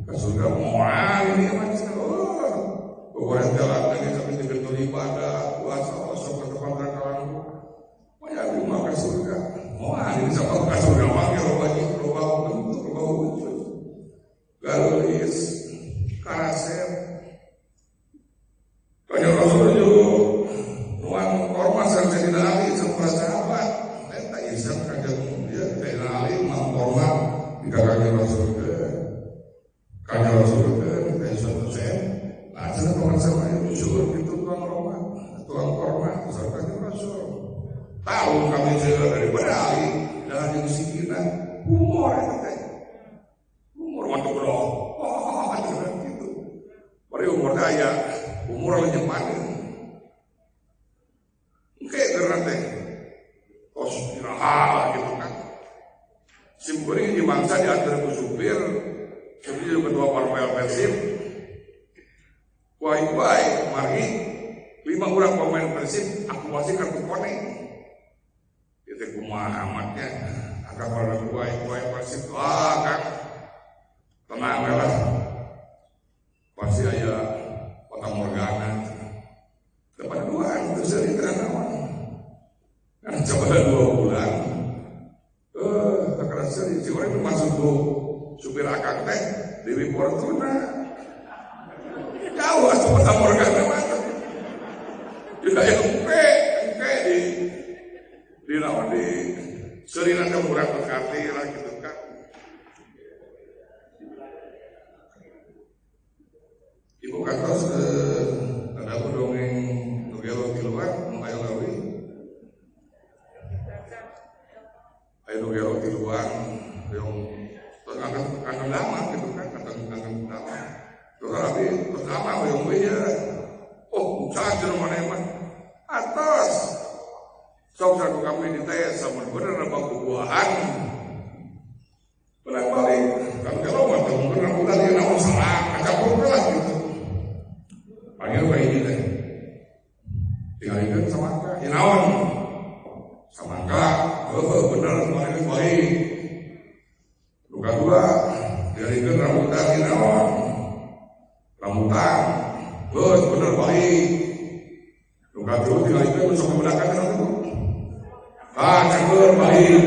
ke surga moal ini macam orang jalan lagi sampai dengan ibadah puasa sok ke depan kawan. Punya api mau ke surga moal ini sampai ke surga mangga wajib loba wujud galulis karasep. Kanjeng Rasul juga nuan kormas yang jadi nabi sama sahabat. Eta isap kanjeng dia teh nabi mang kormas di kanjeng Rasul ke. Kanjeng Rasul ke teh suatu sen. Aja orang sama yang muncul itu tuang kormas sama kanjeng Rasul. Tahu kami jalan daripada Ali dan yang sikinan humor itu teh. Humor mantu bro. Oh, gitu. Mari umur daya. Umur lagi panen, kayak gerante, kos istirahat gitu kan. Simpulnya di bangsa diantar ke supir, supir kedua parpel Persib, kuai-kuai, mari 5 orang pemain Persib, aku masih kartu kuning. Itu kumaha amatnya, agak pada kuai-kuai Persib, kan, tenang lah, pasti aja. Morgana dapat 2 terus dari teranawan kan coba 2 bulan tak kerasa si orang itu masuk ke supir akang teh Dewi Fortuna jauh asal kota Morgana mana tidak yang engke di lawan di serinan ke murah berkati lah gitu kan. Ibu kantos ada aku dongeng nugelo kiluan mengayo lawi ayo nugelo kiluan yang kangen lama gitu kan kangen lama terus tapi terus lama yang ya oh saja mana emang atas sok aku kami dites sama bener apa buahan benar balik kan kalau mantap bener aku tadi namun salah kacau lah gitu. Panggil kayak ini teh, tinggal ikut samangka, inawan, samangka, bener kemarin baik. Luka 2, tinggal ikut rambutan inawan, rambutan, bener baik. Luka 2 tinggal ikut masuk ke belakang itu, canggur baik.